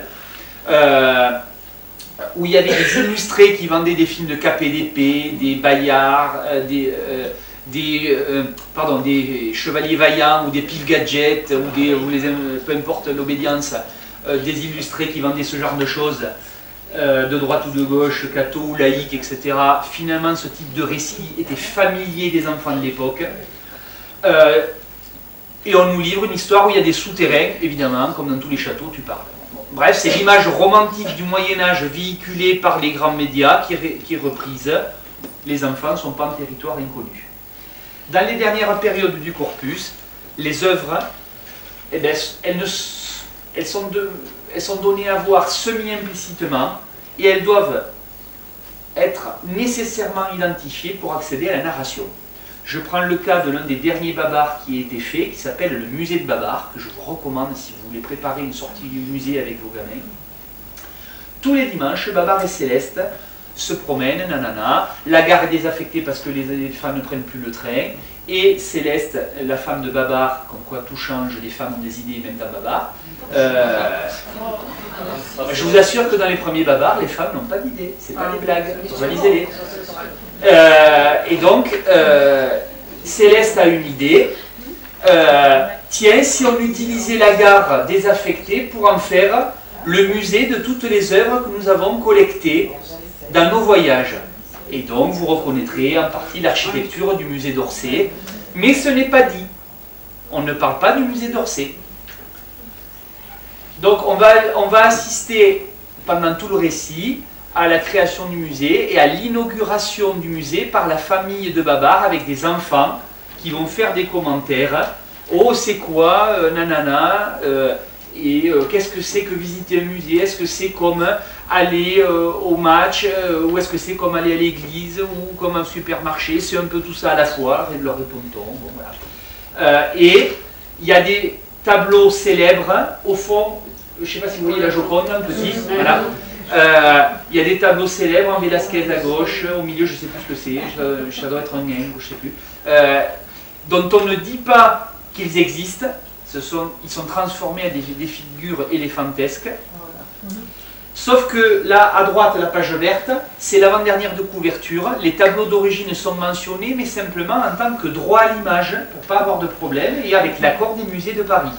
où il y avait des illustrés qui vendaient des films de KPDP, des Bayards, des Chevaliers Vaillants, ou des Pif Gadget, ou peu importe l'obédience, des illustrés qui vendaient ce genre de choses, de droite ou de gauche, catho ou laïque, etc. Finalement, ce type de récit était familier des enfants de l'époque. Et on nous livre une histoire où il y a des souterrains, évidemment, comme dans tous les châteaux, tu parles. Bon, bref, c'est l'image romantique du Moyen-Âge véhiculée par les grands médias qui est reprise. Les enfants ne sont pas en territoire inconnu. dans les dernières périodes du corpus, les œuvres, eh bien, elles sont données à voir semi-implicitement et elles doivent être nécessairement identifiées pour accéder à la narration. Je prends le cas de l'un des derniers Babar qui a été fait, qui s'appelle le musée de Babar, que je vous recommande si vous voulez préparer une sortie du musée avec vos gamins. Tous les dimanches, Babar et Céleste se promènent, nanana, la gare est désaffectée parce que les femmes ne prennent plus le train, et Céleste, la femme de Babar, comme quoi tout change, les femmes ont des idées même dans Babar. Je vous assure que dans les premiers Babar, les femmes n'ont pas d'idées, c'est pas des blagues, lisez-les. Et donc, Céleste a une idée. Tiens, si on utilisait la gare désaffectée pour en faire le musée de toutes les œuvres que nous avons collectées dans nos voyages. Et donc, vous reconnaîtrez en partie l'architecture du musée d'Orsay. Mais ce n'est pas dit. On ne parle pas du musée d'Orsay. Donc, on va assister pendant tout le récit à la création du musée et à l'inauguration du musée par la famille de Babar avec des enfants qui vont faire des commentaires. Oh, c'est quoi, nanana, qu'est-ce que c'est que visiter un musée? Est-ce que c'est comme aller au match, ou est-ce que c'est comme aller à l'église, ou comme un supermarché? C'est un peu tout ça à la fois, leur répond-on. Bon, voilà. Et il y a des tableaux célèbres, au fond, je ne sais pas si vous voyez la Joconde, un petit, voilà. Il y a des tableaux célèbres en Velázquez à gauche, au milieu je ne sais plus ce que c'est, ça doit être un nain, je ne sais plus, dont on ne dit pas qu'ils existent, ils sont transformés à des figures éléphantesques. Sauf que là, à droite, la page verte, c'est l'avant-dernière de couverture. Les tableaux d'origine sont mentionnés, mais simplement en tant que droit à l'image, pour ne pas avoir de problème, et avec l'accord des musées de Paris.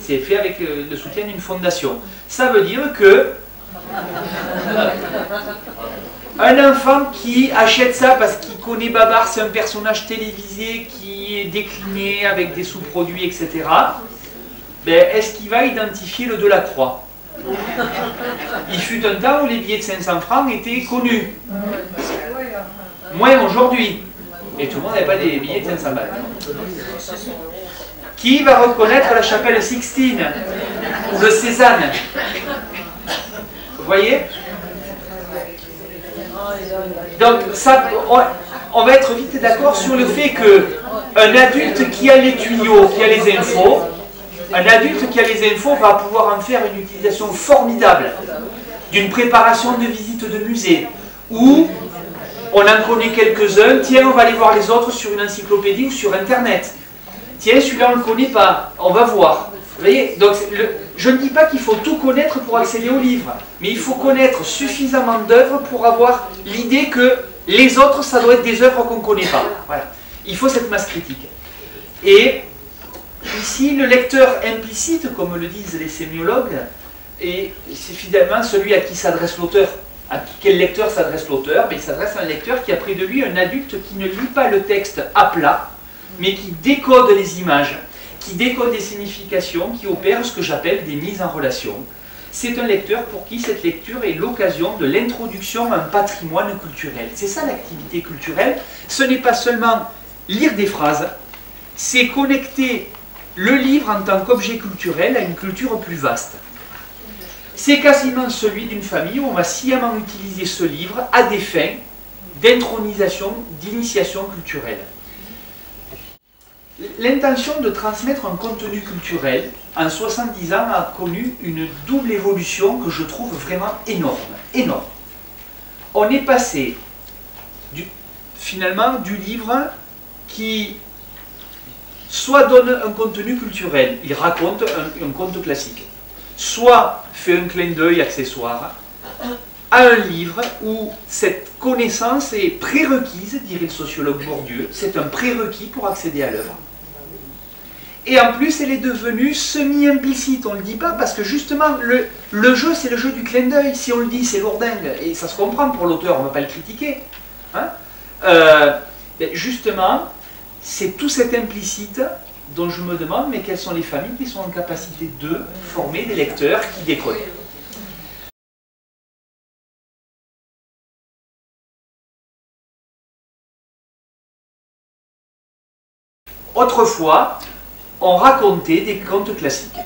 C'est fait avec le soutien d'une fondation. Ça veut dire que un enfant qui achète ça parce qu'il connaît Babar, c'est un personnage télévisé qui est décliné avec des sous-produits, etc. Ben, est-ce qu'il va identifier le Delacroix? Il fut un temps où les billets de 500 francs étaient connus. Moins aujourd'hui. Et tout le monde n'avait pas des billets de 500 balles. Qui va reconnaître la chapelle Sixtine ou le Cézanne? Vous voyez? Donc, ça, on va être vite d'accord sur le fait qu'un adulte qui a les tuyaux, qui a les infos, un adulte qui a les infos va pouvoir en faire une utilisation formidable d'une préparation de visite de musée, où on en connaît quelques-uns, tiens, on va aller voir les autres sur une encyclopédie ou sur Internet. Tiens, celui-là, on ne le connaît pas, on va voir. Vous voyez? Donc, je ne dis pas qu'il faut tout connaître pour accéder au livre, mais il faut connaître suffisamment d'œuvres pour avoir l'idée que les autres, ça doit être des œuvres qu'on ne connaît pas. Voilà. Il faut cette masse critique. Et ici, le lecteur implicite, comme le disent les sémiologues, c'est finalement celui à qui s'adresse l'auteur. À quel lecteur s'adresse l'auteur? Il s'adresse à un lecteur qui a près de lui un adulte qui ne lit pas le texte à plat, mais qui décode les images, qui décode des significations, qui opère ce que j'appelle des mises en relation. C'est un lecteur pour qui cette lecture est l'occasion de l'introduction à un patrimoine culturel. C'est ça l'activité culturelle. Ce n'est pas seulement lire des phrases, c'est connecter le livre en tant qu'objet culturel à une culture plus vaste. C'est quasiment celui d'une famille où on va sciemment utiliser ce livre à des fins d'intronisation, d'initiation culturelle. L'intention de transmettre un contenu culturel, en 70 ans, a connu une double évolution que je trouve vraiment énorme. Énorme. On est passé, finalement, du livre qui soit donne un contenu culturel, il raconte un conte classique, soit fait un clin d'œil accessoire à un livre où cette connaissance est prérequise, dirait le sociologue Bourdieu, c'est un prérequis pour accéder à l'œuvre. Et en plus, elle est devenue semi-implicite, on ne le dit pas, parce que justement, le jeu, c'est le jeu du clin d'œil. Si on le dit, c'est lourdingue, et ça se comprend pour l'auteur, on ne va pas le critiquer. Hein, justement, c'est tout cet implicite dont je me demande, mais quelles sont les familles qui sont en capacité de former des lecteurs qui décodent. Autrefois, on racontait des contes classiques.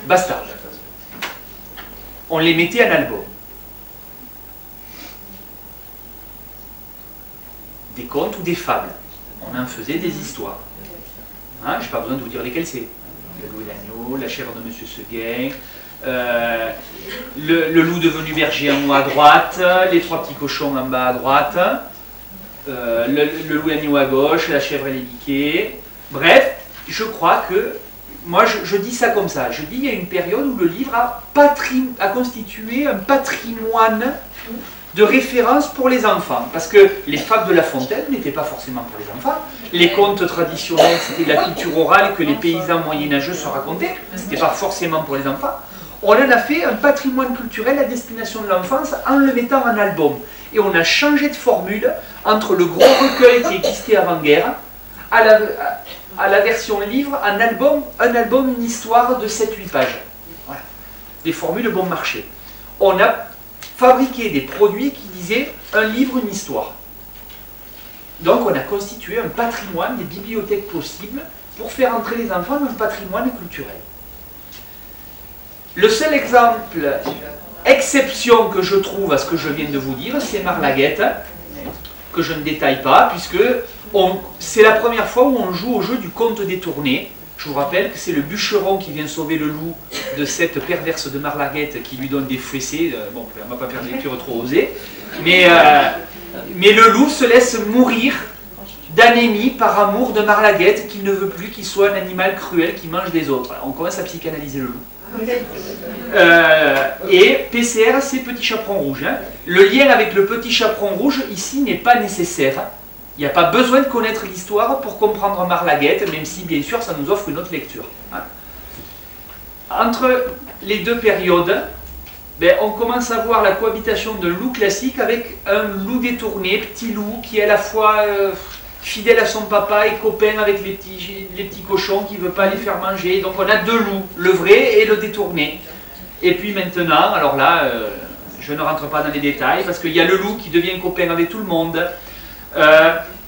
Basta. On les mettait en album. Des contes ou des fables. On en faisait des histoires. Hein, je n'ai pas besoin de vous dire lesquelles c'est. Le loup et l'agneau, la chèvre de Monsieur Seguin, le loup devenu berger en haut à droite, les trois petits cochons en bas à droite, le loup et l'agneau à gauche, la chèvre et les biquets. Bref, je crois que, moi je dis ça comme ça, je dis il y a une période où le livre a constitué un patrimoine de référence pour les enfants, parce que les fables de La Fontaine n'étaient pas forcément pour les enfants, les contes traditionnels c'était la culture orale que les paysans moyenâgeux se racontaient, c'était pas forcément pour les enfants. On en a fait un patrimoine culturel à destination de l'enfance en le mettant en album, et on a changé de formule entre le gros recueil qui existait avant-guerre à la version livre, un album, une histoire de 7-8 pages. Voilà. Des formules bon marché. On a fabriqué des produits qui disaient un livre, une histoire. Donc on a constitué un patrimoine, des bibliothèques possibles pour faire entrer les enfants dans le patrimoine culturel. Le seul exemple, exception que je trouve à ce que je viens de vous dire, c'est Marlaguette, que je ne détaille pas, puisque c'est la première fois où on joue au jeu du conte détourné. Je vous rappelle que c'est le bûcheron qui vient sauver le loup de cette perverse de Marlaguette qui lui donne des fessées. Bon, on ne va pas faire des lectures trop osées. Mais le loup se laisse mourir d'anémie par amour de Marlaguette, qu'il ne veut plus qu'il soit un animal cruel qui mange les autres. Alors, on commence à psychanalyser le loup. Et PCR, c'est Petit Chaperon Rouge. Hein. Le lien avec le Petit Chaperon Rouge, ici, n'est pas nécessaire. Il n'y a pas besoin de connaître l'histoire pour comprendre Marlaguette, même si, bien sûr, ça nous offre une autre lecture. Hein. Entre les deux périodes, on commence à voir la cohabitation d'un loup classique avec un loup détourné, petit loup, qui est à la fois fidèle à son papa et copain avec les petits cochons qui ne veut pas les faire manger. Donc on a deux loups, le vrai et le détourné. Et puis maintenant, alors là, je ne rentre pas dans les détails, parce qu'il y a le loup qui devient copain avec tout le monde,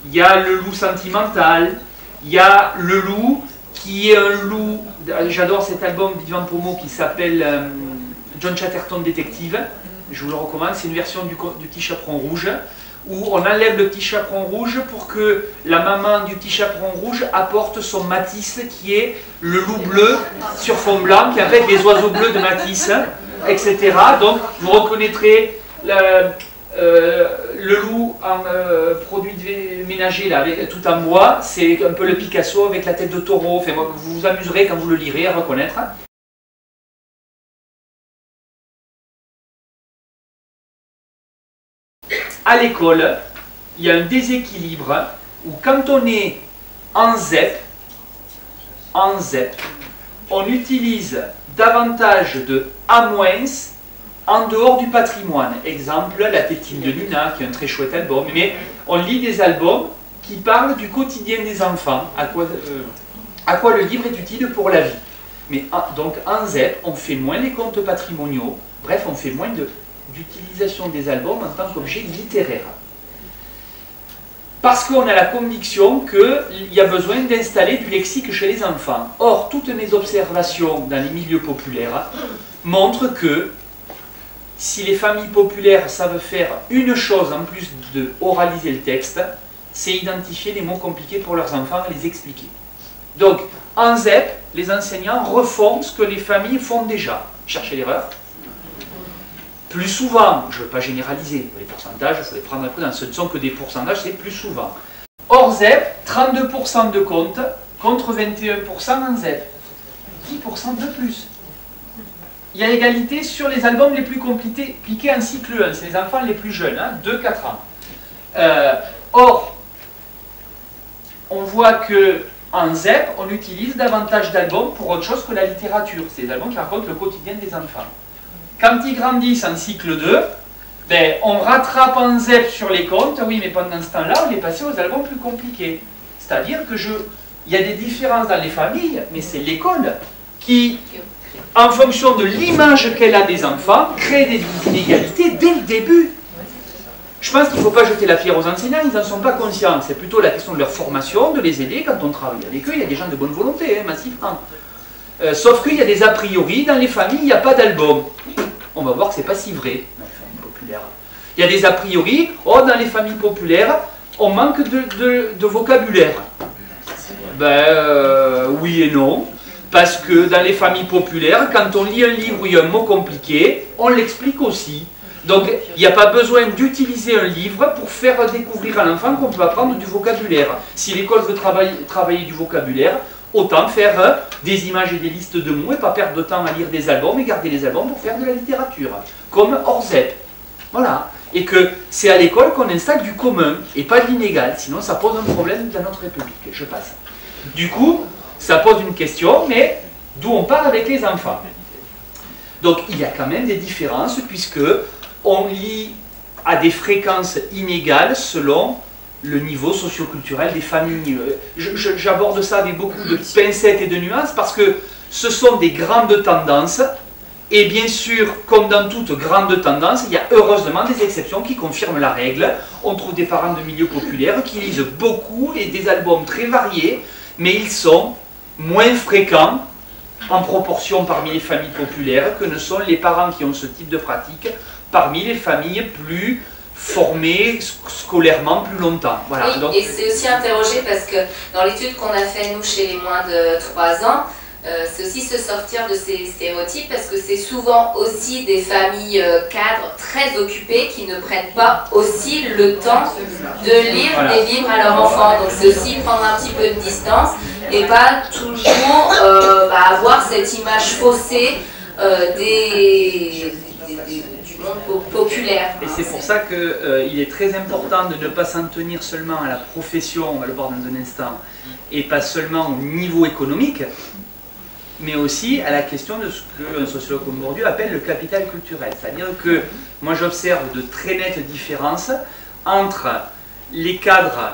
il y a le loup sentimental, il y a le loup qui est un loup, j'adore cet album d'Yvan Pomo qui s'appelle John Chatterton Détective, je vous le recommande, c'est une version du Petit Chaperon Rouge, où on enlève le Petit Chaperon Rouge pour que la maman du Petit Chaperon Rouge apporte son Matisse, qui est le loup bleu sur fond blanc, qui est avec les oiseaux bleus de Matisse, etc. Donc vous reconnaîtrez le loup en produit ménager, là, avec, tout en bois, c'est un peu le Picasso avec la tête de taureau. Enfin, vous vous amuserez quand vous le lirez à reconnaître. À l'école, il y a un déséquilibre où quand on est en ZEP, on utilise davantage de A- en dehors du patrimoine. Exemple, La Tétine de Nina, qui est un très chouette album, mais on lit des albums qui parlent du quotidien des enfants, à quoi le livre est utile pour la vie. Mais donc en ZEP, on fait moins les contes patrimoniaux, bref, on fait moins d'utilisation des albums en tant qu'objet littéraire. Parce qu'on a la conviction qu'il y a besoin d'installer du lexique chez les enfants. Or, toutes mes observations dans les milieux populaires montrent que si les familles populaires savent faire une chose en plus de oraliser le texte, c'est identifier les mots compliqués pour leurs enfants et les expliquer. Donc, en ZEP, les enseignants refont ce que les familles font déjà. Cherchez l'erreur. Plus souvent, je ne veux pas généraliser, les pourcentages, il faut les prendre à prudence, ce ne sont que des pourcentages, c'est plus souvent. Hors ZEP, 32% de comptes contre 21% en ZEP. 10% de plus. Il y a égalité sur les albums les plus compliqués en cycle 1, c'est les enfants les plus jeunes, hein, 2-4 ans. Or, on voit qu'en ZEP, on utilise davantage d'albums pour autre chose que la littérature. C'est des albums qui racontent le quotidien des enfants. Quand ils grandissent en cycle 2, on rattrape en ZEP sur les contes, oui, mais pendant ce temps-là, on est passé aux albums plus compliqués. C'est-à-dire il y a des différences dans les familles, mais c'est l'école qui, en fonction de l'image qu'elle a des enfants, crée des inégalités dès le début. Je pense qu'il ne faut pas jeter la pierre aux enseignants, ils n'en sont pas conscients. C'est plutôt la question de leur formation, de les aider quand on travaille avec eux. Il y a des gens de bonne volonté, hein, massivement. Sauf qu'il y a des a priori, dans les familles, il n'y a pas d'album. On va voir que ce n'est pas si vrai dans les familles populaires. Il y a des a priori, oh, dans les familles populaires, on manque de vocabulaire. Oui et non. Parce que dans les familles populaires, quand on lit un livre où il y a un mot compliqué, on l'explique aussi. Donc, il n'y a pas besoin d'utiliser un livre pour faire découvrir à l'enfant qu'on peut apprendre du vocabulaire. Si l'école veut travailler du vocabulaire, autant faire des images et des listes de mots et pas perdre de temps à lire des albums et garder les albums pour faire de la littérature. Comme Orsep. Voilà. Et que c'est à l'école qu'on installe du commun et pas de l'inégal. Sinon, ça pose un problème dans notre République. Je passe. Du coup, ça pose une question, mais d'où on parle avec les enfants. Donc, il y a quand même des différences puisque on lit à des fréquences inégales selon le niveau socioculturel des familles. J'aborde ça avec beaucoup de pincettes et de nuances parce que ce sont des grandes tendances et bien sûr, comme dans toute grande tendance, il y a heureusement des exceptions qui confirment la règle. On trouve des parents de milieux populaires qui lisent beaucoup et des albums très variés, mais ils sont moins fréquents en proportion parmi les familles populaires que ne sont les parents qui ont ce type de pratique parmi les familles plus formées scolairement plus longtemps. Voilà. Oui, donc, et c'est aussi interrogé parce que dans l'étude qu'on a fait nous chez les moins de 3 ans, c'est aussi se sortir de ces stéréotypes parce que c'est souvent aussi des familles cadres très occupées qui ne prennent pas aussi le temps de lire des livres à leurs enfants. Donc c'est aussi prendre un petit peu de distance et pas toujours avoir cette image faussée du monde populaire. Et c'est pour ça qu'il est très important de ne pas s'en tenir seulement à la profession, on va le voir dans un instant, et pas seulement au niveau économique, mais aussi à la question de ce qu'un sociologue comme Bourdieu appelle le capital culturel. C'est-à-dire que moi j'observe de très nettes différences entre les cadres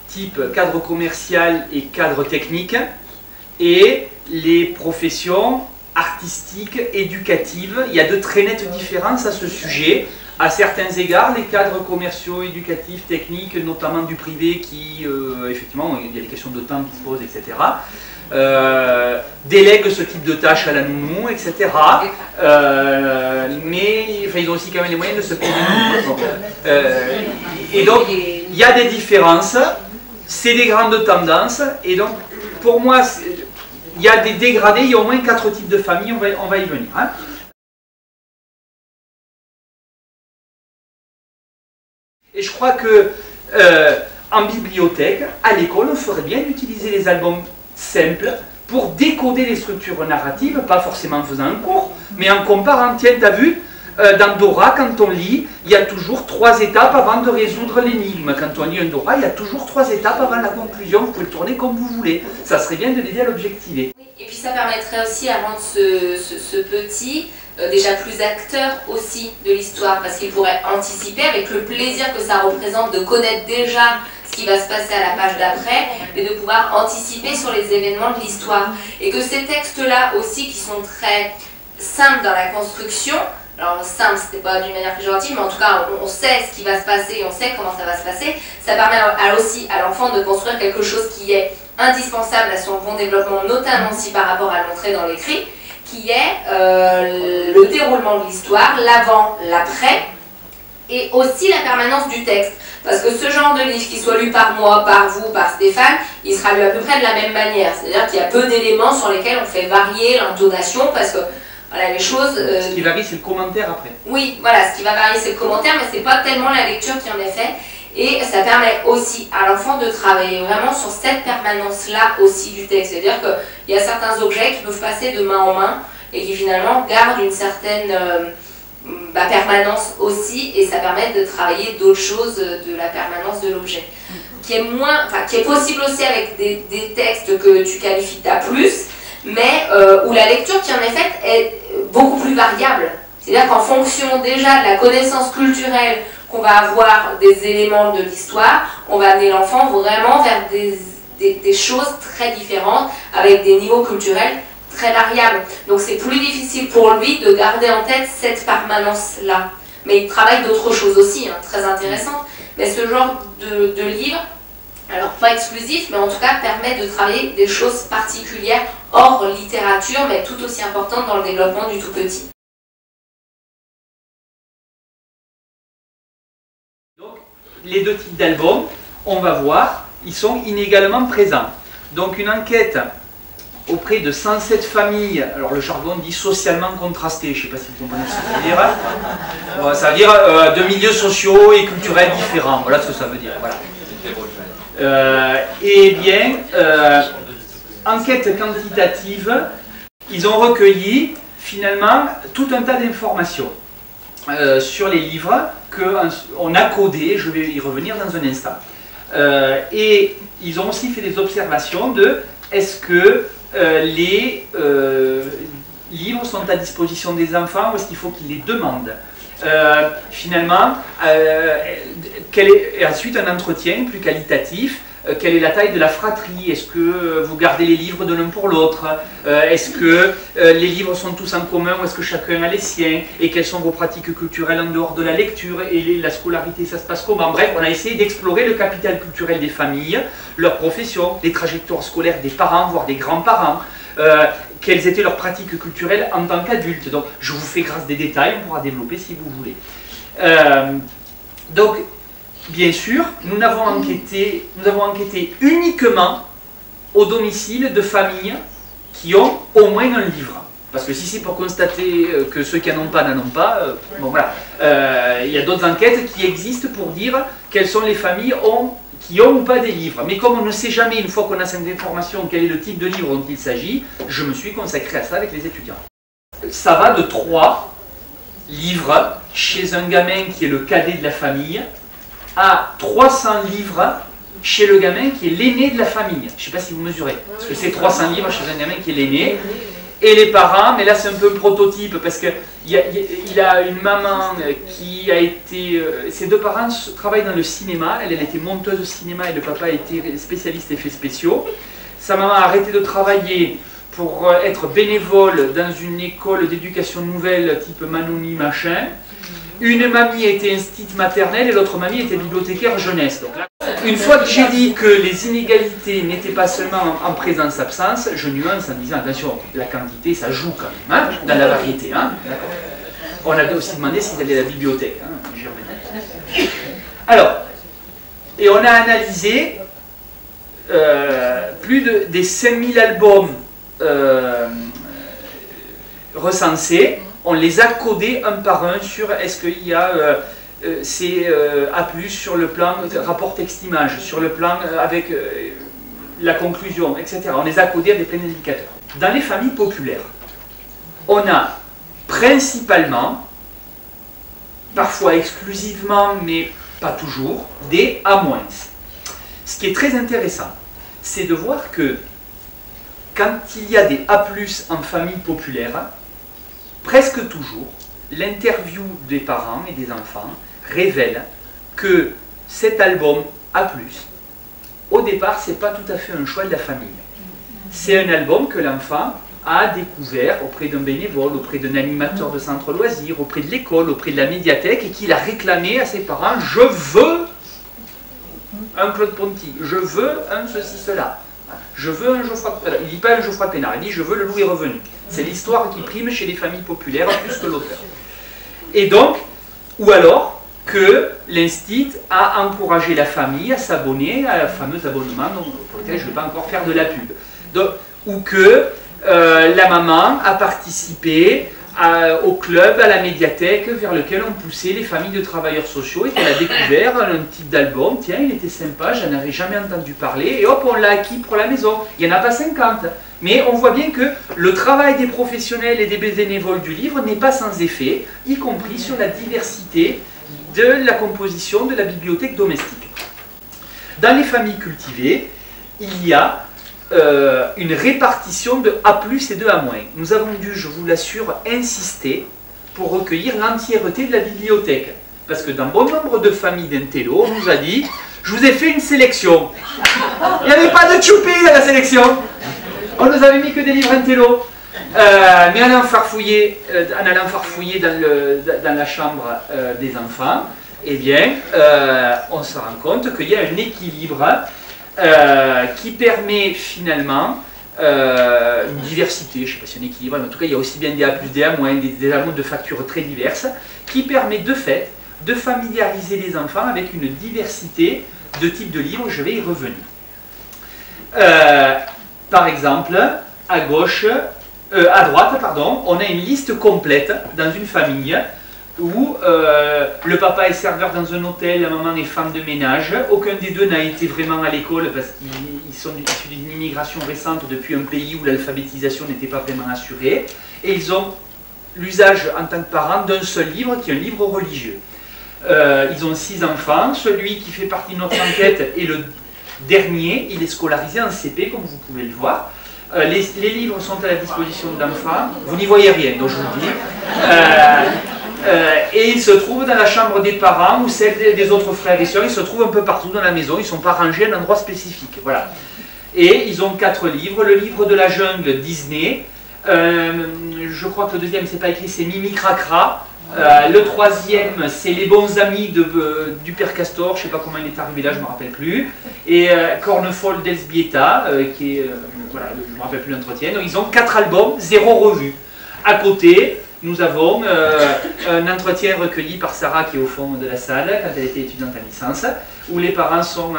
type cadre commercial et cadre technique et les professions artistiques, éducatives. Il y a de très nettes différences à ce sujet. À certains égards, les cadres commerciaux, éducatifs, techniques, notamment du privé qui, effectivement, il y a des questions de temps qui se posent, etc., délèguent ce type de tâches à la nounou, etc. Mais enfin, ils ont aussi quand même les moyens de se payer. Et donc, il y a des différences, c'est des grandes tendances, et donc, pour moi, il y a des dégradés, il y a au moins 4 types de familles, on va y venir. Hein. Et je crois que en bibliothèque, à l'école, on ferait bien d'utiliser les albums simples pour décoder les structures narratives, pas forcément en faisant un cours, mais en comparant. Tiens, tu as vu, dans Dora, quand on lit, il y a toujours 3 étapes avant de résoudre l'énigme. Quand on lit un Dora, il y a toujours 3 étapes avant la conclusion. Vous pouvez le tourner comme vous voulez. Ça serait bien de l'aider à l'objectiver. Oui, et puis ça permettrait aussi à rendre ce petit déjà plus acteur aussi de l'histoire, parce qu'il pourrait anticiper avec le plaisir que ça représente de connaître déjà ce qui va se passer à la page d'après et de pouvoir anticiper sur les événements de l'histoire. Et que ces textes-là aussi qui sont très simples dans la construction, alors simple, c'était pas d'une manière péjorative, mais en tout cas on sait ce qui va se passer, on sait comment ça va se passer, ça permet aussi à l'enfant de construire quelque chose qui est indispensable à son bon développement, notamment si par rapport à l'entrée dans l'écrit, qui est le déroulement de l'histoire, l'avant, l'après, et aussi la permanence du texte. Parce que ce genre de livre, qu'il soit lu par moi, par vous, par Stéphane, il sera lu à peu près de la même manière. C'est-à-dire qu'il y a peu d'éléments sur lesquels on fait varier l'intonation, parce que voilà, les choses... Ce qui varie, c'est le commentaire après. Oui, voilà, ce qui va varier, c'est le commentaire, mais c'est pas tellement la lecture qui en est faite. Et ça permet aussi à l'enfant de travailler vraiment sur cette permanence-là aussi du texte. C'est-à-dire qu'il y a certains objets qui peuvent passer de main en main et qui finalement gardent une certaine permanence aussi, et ça permet de travailler d'autres choses de la permanence de l'objet. Qui est possible aussi avec des textes que tu qualifies d'A+, mais où la lecture qui en est faite est beaucoup plus variable. C'est-à-dire qu'en fonction déjà de la connaissance culturelle qu'on va avoir des éléments de l'histoire, on va amener l'enfant vraiment vers des choses très différentes, avec des niveaux culturels très variables. Donc c'est plus difficile pour lui de garder en tête cette permanence-là. mais ils travaillent d'autres choses aussi, hein, très intéressantes. Mais ce genre de livre, alors pas exclusif, mais en tout cas permet de travailler des choses particulières hors littérature, mais tout aussi importantes dans le développement du tout petit. Donc, les deux types d'albums, on va voir, ils sont inégalement présents. Donc une enquête auprès de 107 familles, alors le jargon dit socialement contrasté, je ne sais pas si vous comprenez ce que ça veut dire. Ça veut dire de milieux sociaux et culturels différents, voilà ce que ça veut dire. Voilà. Eh bien, enquête quantitative, ils ont recueilli finalement tout un tas d'informations sur les livres qu'on a codés, je vais y revenir dans un instant. Et ils ont aussi fait des observations de est-ce que les livres sont à disposition des enfants ou est-ce qu'il faut qu'ils les demandent. Finalement, et ensuite un entretien plus qualitatif. Quelle est la taille de la fratrie? Est-ce que vous gardez les livres de l'un pour l'autre? Est-ce que les livres sont tous en commun ou est-ce que chacun a les siens? Et quelles sont vos pratiques culturelles en dehors de la lecture? Et la scolarité, ça se passe comment? Bref, on a essayé d'explorer le capital culturel des familles, leur profession, les trajectoires scolaires des parents, voire des grands-parents. Quelles étaient leurs pratiques culturelles en tant qu'adultes. Donc, je vous fais grâce des détails, on pourra développer si vous voulez. Donc, bien sûr, nous avons enquêté uniquement au domicile de familles qui ont au moins un livre. Parce que si c'est pour constater que ceux qui n'en ont pas n'en ont pas, bon voilà. Il y a d'autres enquêtes qui existent pour dire quelles sont les familles qui ont ou pas des livres. Mais comme on ne sait jamais, une fois qu'on a cette information, quel est le type de livre dont il s'agit, je me suis consacré à ça avec les étudiants. Ça va de 3 livres chez un gamin qui est le cadet de la famille, à 300 livres chez le gamin qui est l'aîné de la famille. Je ne sais pas si vous mesurez, parce que c'est 300 livres chez un gamin qui est l'aîné. Et les parents, mais là c'est un peu un prototype, parce qu'il a une maman qui a été... ses 2 parents travaillent dans le cinéma, elle était monteuse de cinéma et le papa était spécialiste effets spéciaux. Sa maman a arrêté de travailler pour être bénévole dans une école d'éducation nouvelle type Manoni machin. Une mamie était institutrice maternelle et l'autre mamie était bibliothécaire jeunesse. Donc là, une fois que j'ai dit que les inégalités n'étaient pas seulement en présence-absence, je nuance en disant attention, la quantité ça joue quand même, hein, dans la variété. Hein, on a aussi demandé s'ils allaient à la bibliothèque. Hein, j'y reviens. Alors, et on a analysé plus des 5000 albums recensés. On les a codés un par un sur est-ce qu'il y a ces A+, sur le plan rapport texte-image, sur le plan avec la conclusion, etc. On les a codés avec plein d'indicateurs. Dans les familles populaires, on a principalement, parfois exclusivement, mais pas toujours, des A-. Ce qui est très intéressant, c'est de voir que quand il y a des A+ en famille populaire, presque toujours, l'interview des parents et des enfants révèle que cet album A+, au départ, ce n'est pas tout à fait un choix de la famille. C'est un album que l'enfant a découvert auprès d'un bénévole, auprès d'un animateur de centre loisirs, auprès de l'école, auprès de la médiathèque, et qu'il a réclamé à ses parents « Je veux un Claude Ponty, je veux un ceci, cela ». Je veux un Geoffroy... Il ne dit pas un Geoffroy Pénard, il dit « Je veux le loup est revenu ». C'est l'histoire qui prime chez les familles populaires plus que l'auteur. Et donc, ou alors que l'Institut a encouragé la famille à s'abonner à un fameux abonnement pour lequel je ne vais pas encore faire de la pub. Donc, ou que la maman a participé au club, à la médiathèque vers lequel on poussait les familles de travailleurs sociaux et qu'elle a découvert un type d'album, tiens il était sympa, j'en avais jamais entendu parler et hop on l'a acquis pour la maison. Il n'y en a pas 50, mais on voit bien que le travail des professionnels et des bénévoles du livre n'est pas sans effet, y compris sur la diversité de la composition de la bibliothèque domestique. Dans les familles cultivées, il y a une répartition de A+ et de A-. Nous avons dû, je vous l'assure, insister pour recueillir l'entièreté de la bibliothèque. Parce que dans bon nombre de familles d'intello, on nous a dit « Je vous ai fait une sélection ». Il n'y avait pas de tchoupi dans la sélection. On nous avait mis que des livres intello. Mais en allant farfouiller dans la chambre des enfants, eh bien, on se rend compte qu'il y a un équilibre qui permet finalement une diversité, je ne sais pas si un équilibre, mais en tout cas il y a aussi bien des A+, des A-, des A- de factures très diverses, qui permet de fait de familiariser les enfants avec une diversité de types de livres, je vais y revenir. Par exemple, à droite, on a une liste complète dans une famille où le papa est serveur dans un hôtel, la maman est femme de ménage, aucun des deux n'a été vraiment à l'école parce qu'ils sont issus d'une immigration récente depuis un pays où l'alphabétisation n'était pas vraiment assurée, et ils ont l'usage en tant que parents d'un seul livre qui est un livre religieux. Ils ont 6 enfants, celui qui fait partie de notre enquête est le dernier, il est scolarisé en CP comme vous pouvez le voir. Les livres sont à la disposition de l'enfant, vous n'y voyez rien, donc je vous le dis. Et ils se trouvent dans la chambre des parents ou celle des autres frères et sœurs, ils se trouvent un peu partout dans la maison, ils ne sont pas rangés à un endroit spécifique. Voilà. Et ils ont 4 livres, le livre de la jungle Disney, je crois que le deuxième c'est pas écrit, c'est Mimi Cracra. Le troisième, c'est Les bons amis du Père Castor, je ne sais pas comment il est arrivé là, je ne me rappelle plus. Et Cornefol d'Elsbieta, qui est, voilà, je ne me rappelle plus l'entretien. Donc ils ont 4 albums, 0 revue. À côté, nous avons un entretien recueilli par Sarah, qui est au fond de la salle, quand elle était étudiante en licence, où les parents sont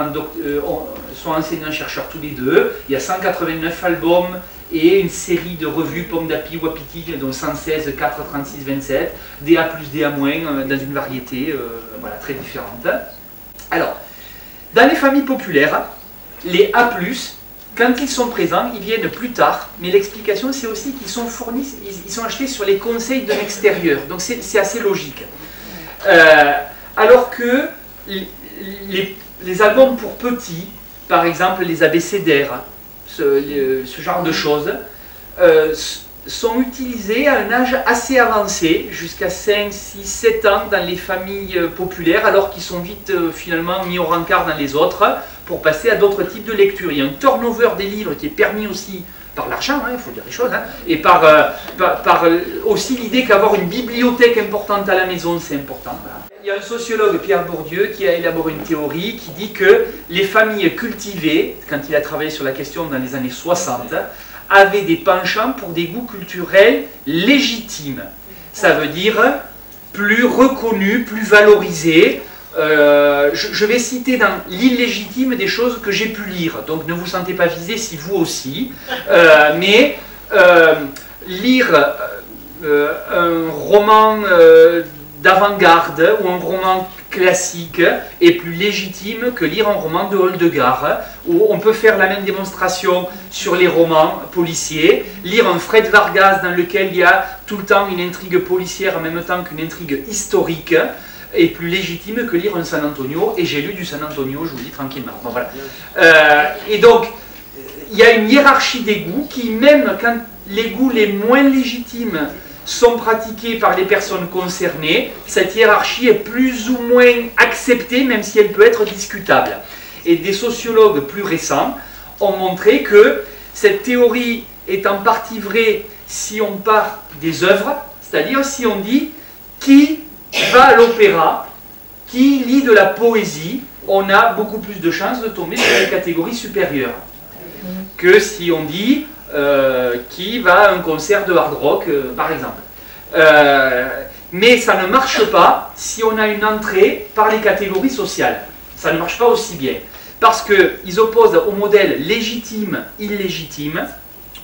enseignants-chercheurs tous les deux. Il y a 189 albums et une série de revues Pomme d'Api, Wapiti, dont 116, 4, 36, 27, des A+, des A-, dans une variété voilà, très différente. Alors, dans les familles populaires, les A+, quand ils sont présents, ils viennent plus tard, mais l'explication c'est aussi qu'ils sont fournis, ils sont achetés sur les conseils de l'extérieur, donc c'est assez logique. Alors que les albums pour petits, par exemple les abécédaires, ce genre de choses, sont utilisés à un âge assez avancé, jusqu'à 5, 6, 7 ans dans les familles populaires, alors qu'ils sont vite finalement mis au rencard dans les autres, pour passer à d'autres types de lectures. Il y a un turnover des livres qui est permis aussi par l'argent, il faut dire les choses, et par aussi l'idée qu'avoir une bibliothèque importante à la maison, c'est important. Voilà. Il y a un sociologue, Pierre Bourdieu, qui a élaboré une théorie qui dit que les familles cultivées, quand il a travaillé sur la question dans les années 60, avaient des penchants pour des goûts culturels légitimes. Ça veut dire plus reconnus, plus valorisés. Je vais citer dans l'illégitime des choses que j'ai pu lire, donc ne vous sentez pas visé si vous aussi, mais lire un roman d'avant-garde ou un roman classique est plus légitime que lire un roman de Holdegard, où on peut faire la même démonstration sur les romans policiers. Lire un Fred Vargas dans lequel il y a tout le temps une intrigue policière en même temps qu'une intrigue historique est plus légitime que lire un San Antonio, et j'ai lu du San Antonio, je vous dis tranquillement. Bon, voilà. Et donc, il y a une hiérarchie des goûts qui, même quand les goûts les moins légitimes sont pratiqués par les personnes concernées, cette hiérarchie est plus ou moins acceptée, même si elle peut être discutable. Et des sociologues plus récents ont montré que cette théorie est en partie vraie si on part des œuvres, c'est-à-dire si on dit qui va à l'opéra, qui lit de la poésie, on a beaucoup plus de chances de tomber sur les catégories supérieures que si on dit qui va à un concert de hard rock, par exemple. Mais ça ne marche pas si on a une entrée par les catégories sociales. Ça ne marche pas aussi bien. Parce qu'ils opposent au modèle légitime-illégitime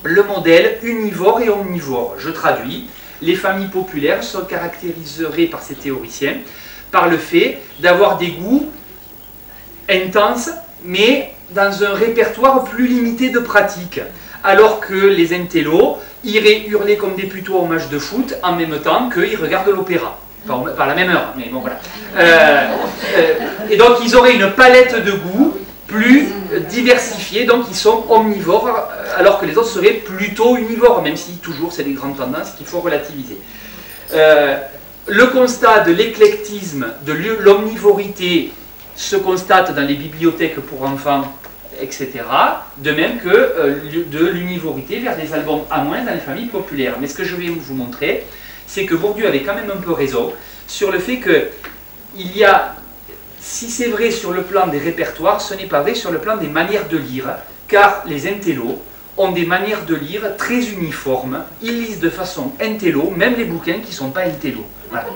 le modèle univore et omnivore. Je traduis. Les familles populaires se caractériseraient par ces théoriciens par le fait d'avoir des goûts intenses, mais dans un répertoire plus limité de pratiques. Alors que les intellos iraient hurler comme des putois au match de foot en même temps qu'ils regardent l'opéra. Par la même heure, mais bon voilà. Et donc ils auraient une palette de goûts plus diversifiée, donc ils sont omnivores, alors que les autres seraient plutôt univores, même si toujours c'est des grandes tendances qu'il faut relativiser. Le constat de l'éclectisme, de l'omnivorité, se constate dans les bibliothèques pour enfants etc. De même que de l'uniformité vers des albums à moins dans les familles populaires. Mais ce que je vais vous montrer, c'est que Bourdieu avait quand même un peu raison sur le fait que il y a, si c'est vrai sur le plan des répertoires, ce n'est pas vrai sur le plan des manières de lire, car les intellos ont des manières de lire très uniformes, ils lisent de façon intello, même les bouquins qui ne sont pas intello. Voilà.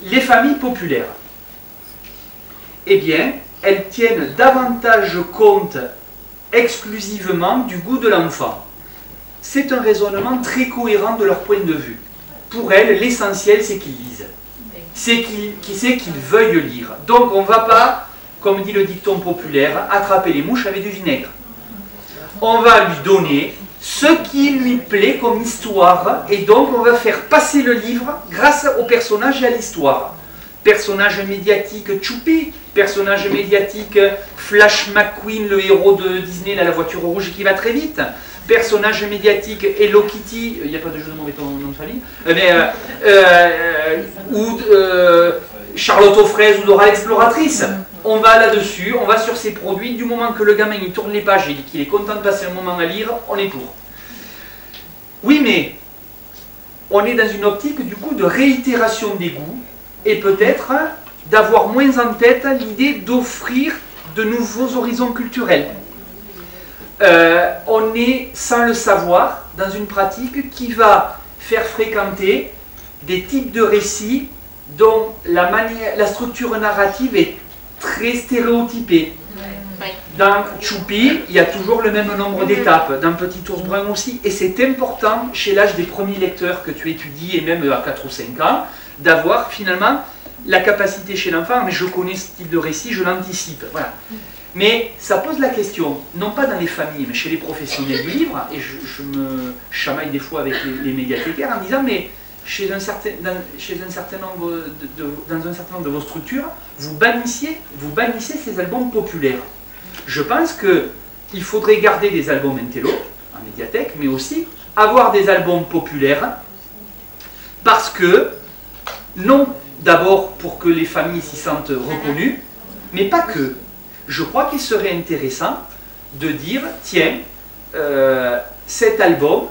Les familles populaires, eh bien, elles tiennent davantage compte exclusivement du goût de l'enfant. C'est un raisonnement très cohérent de leur point de vue. Pour elles, l'essentiel, c'est qu'ils lisent. C'est qu'ils veuillent lire. Donc on ne va pas, comme dit le dicton populaire, attraper les mouches avec du vinaigre. On va lui donner ce qui lui plaît comme histoire, et donc on va faire passer le livre grâce au personnage et à l'histoire. Personnage médiatique Choupi, personnage médiatique Flash McQueen, le héros de Disney, là, la voiture rouge qui va très vite. Personnage médiatique Hello Kitty, il n'y a pas de jeu de mots avec ton nom de famille, ou Charlotte aux fraises ou Dora l'exploratrice. On va là-dessus, on va sur ces produits, du moment que le gamin il tourne les pages et qu'il est content de passer un moment à lire, on est pour. Oui, mais on est dans une optique du coup de réitération des goûts et peut-être d'avoir moins en tête l'idée d'offrir de nouveaux horizons culturels. On est, sans le savoir, dans une pratique qui va faire fréquenter des types de récits dont la structure narrative est très stéréotypée. Dans Choupi, il y a toujours le même nombre d'étapes, dans Petit Ours Brun aussi, et c'est important, chez l'âge des premiers lecteurs que tu étudies, et même à 4 ou 5 ans, d'avoir finalement la capacité chez l'enfant, mais je connais ce type de récit, je l'anticipe. Voilà. Mais ça pose la question, non pas dans les familles, mais chez les professionnels du livre, et je me chamaille des fois avec les médiathécaires en disant, mais dans un certain nombre de vos structures, vous bannissez ces albums populaires. Je pense qu'il faudrait garder des albums intello en médiathèque, mais aussi avoir des albums populaires, parce que, non d'abord pour que les familles s'y sentent reconnues, mais pas que. Je crois qu'il serait intéressant de dire, tiens, cet album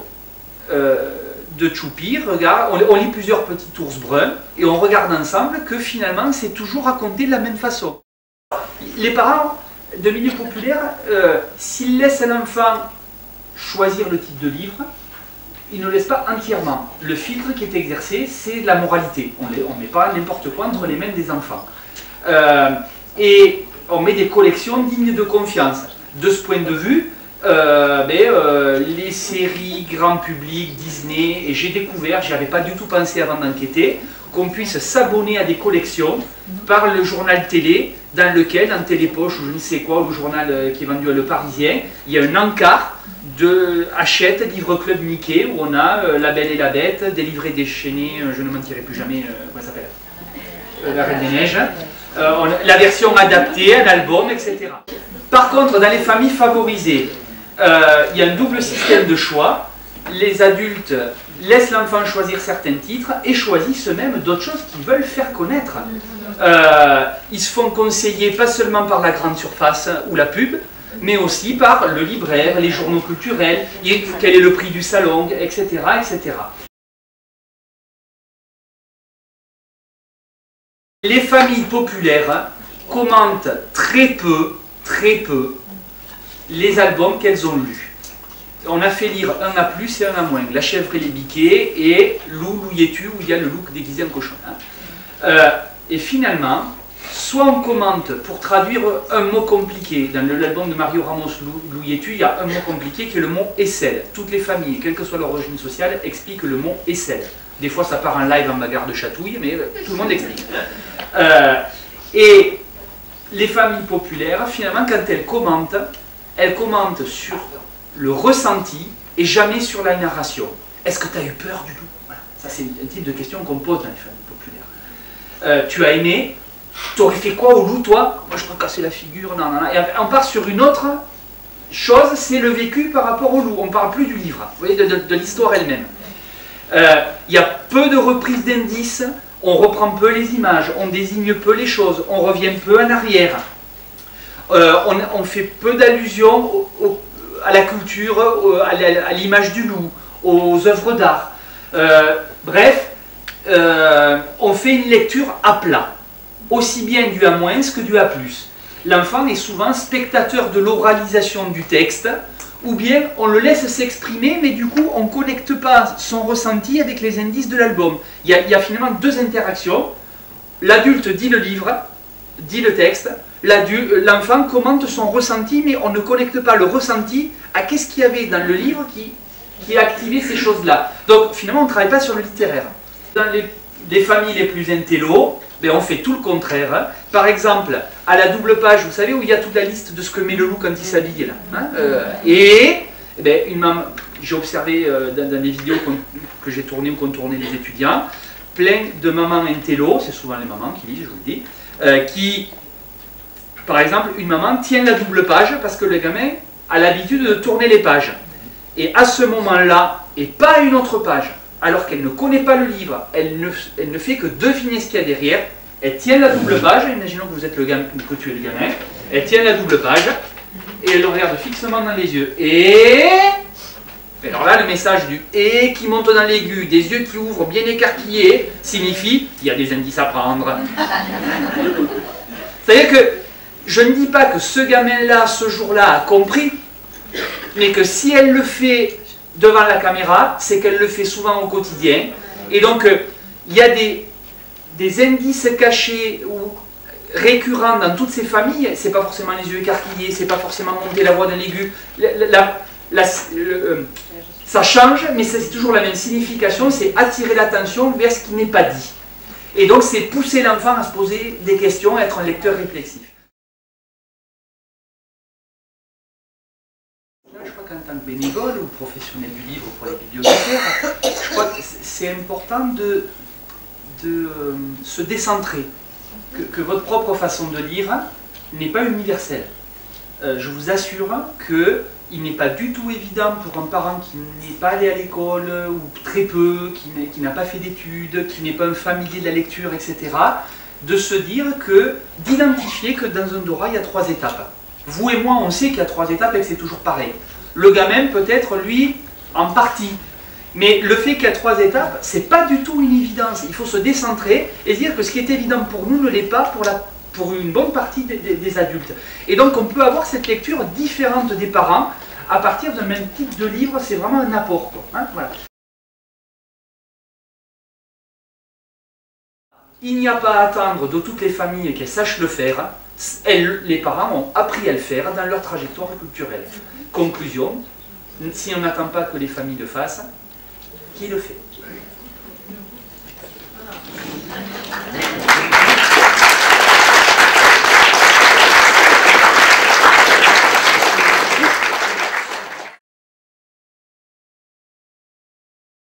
de Choupi, regarde, on lit plusieurs petits ours bruns, et on regarde ensemble que finalement c'est toujours raconté de la même façon. Les parents de milieu populaire, s'ils laissent un enfant choisir le type de livre, ils ne laissent pas entièrement. Le filtre qui est exercé, c'est la moralité. On ne met pas n'importe quoi entre les mains des enfants. Et on met des collections dignes de confiance. De ce point de vue, les séries grand public, Disney, et j'ai découvert, j'y avais pas du tout pensé avant d'enquêter, qu'on puisse s'abonner à des collections par le journal télé, dans lequel, dans Télépoche ou je ne sais quoi, ou le journal qui est vendu à Le Parisien, il y a un encart de Hachette, livre club Mickey, où on a La Belle et la Bête, des livrets déchaînés, je ne mentirai plus jamais, comment ça s'appelle, La Reine des Neiges, la version adaptée, un album, etc. Par contre, dans les familles favorisées, il y a un double système de choix. Les adultes laissent l'enfant choisir certains titres et choisissent eux-mêmes d'autres choses qu'ils veulent faire connaître. Ils se font conseiller pas seulement par la grande surface ou la pub, mais aussi par le libraire, les journaux culturels, quel est le prix du salon, etc., etc. Les familles populaires commentent très peu les albums qu'elles ont lus. On a fait lire un à plus et un à moins. La chèvre et les biquets et Loup-Louietu, où il y a le loup déguisé en cochon. Et finalement, soit on commente pour traduire un mot compliqué. Dans l'album de Mario Ramos, Louietu, il y a un mot compliqué qui est le mot aisselle. Toutes les familles, quelle que soit leur origine sociale, expliquent le mot aisselle. Des fois, ça part en live en bagarre de chatouille, mais tout le monde explique. Et les familles populaires, finalement, quand elles commentent sur le ressenti et jamais sur la narration. Est-ce que tu as eu peur du loup? Voilà. Ça, c'est un type de question qu'on pose dans les familles populaires. Tu as aimé? Tu aurais fait quoi au loup, toi? Moi, je peux casser la figure. Non, non, non. Et on part sur une autre chose, c'est le vécu par rapport au loup. On ne parle plus du livre, vous voyez, de l'histoire elle-même. Il y a peu de reprises d'indices, on reprend peu les images, on désigne peu les choses, on revient peu en arrière. On fait peu d'allusions à la culture, à l'image du loup, aux œuvres d'art. Bref, on fait une lecture à plat, aussi bien du A- que du A+. L'enfant est souvent spectateur de l'oralisation du texte, ou bien on le laisse s'exprimer, mais du coup on ne connecte pas son ressenti avec les indices de l'album. Il y a finalement deux interactions. L'adulte dit le livre, dit le texte, l'enfant commente son ressenti, mais on ne connecte pas le ressenti à qu'est-ce qu'il y avait dans le livre qui a activé ces choses-là. Donc finalement on ne travaille pas sur le littéraire. Dans les familles les plus intello, ben, on fait tout le contraire. Par exemple, à la double page, vous savez où il y a toute la liste de ce que met le loup quand il s'habille là, hein, ben, une maman, j'ai observé dans des vidéos que j'ai tournées ou qu'ont tourné les étudiants, plein de mamans intello, c'est souvent les mamans qui lisent, je vous le dis, qui, par exemple, une maman tient la double page parce que le gamin a l'habitude de tourner les pages. Et à ce moment-là, et pas une autre page, alors qu'elle ne connaît pas le livre, elle ne fait que deviner ce qu'il y a derrière, elle tient la double page, imaginons que vous êtes le gamin, que tu es le gamin, elle tient la double page, et elle le regarde fixement dans les yeux. Et alors là, le message du « et » qui monte dans l'aigu, des yeux qui ouvrent bien écarquillés, signifie « il y a des indices à prendre ». C'est-à-dire que je ne dis pas que ce gamin-là, ce jour-là, a compris, mais que si elle le fait devant la caméra, c'est qu'elle le fait souvent au quotidien. Et donc, il y a des indices cachés ou récurrents dans toutes ces familles. C'est pas forcément les yeux écarquillés, c'est pas forcément monter la voix d'un aigu. Ça change, mais c'est toujours la même signification, c'est attirer l'attention vers ce qui n'est pas dit. Et donc, c'est pousser l'enfant à se poser des questions, à être un lecteur réflexif. Je crois qu'en tant que bénévole ou professionnel du livre pour les bibliothécaires, je crois que c'est important de se décentrer, que votre propre façon de lire n'est pas universelle. Je vous assure qu'il n'est pas du tout évident pour un parent qui n'est pas allé à l'école, ou très peu, qui n'a pas fait d'études, qui n'est pas un familier de la lecture, etc., de se dire d'identifier que dans un Dora, il y a 3 étapes. Vous et moi, on sait qu'il y a 3 étapes et que c'est toujours pareil. Le gamin, peut-être, lui, en partie. Mais le fait qu'il y a 3 étapes, c'est pas du tout une évidence. Il faut se décentrer et se dire que ce qui est évident pour nous ne l'est pas pour une bonne partie des adultes. Et donc, on peut avoir cette lecture différente des parents à partir d'un même type de livre. C'est vraiment un apport, quoi, hein, voilà. Il n'y a pas à attendre de toutes les familles qu'elles sachent le faire. Les parents ont appris à le faire dans leur trajectoire culturelle. Conclusion, si on n'attend pas que les familles le fassent, qui le fait ?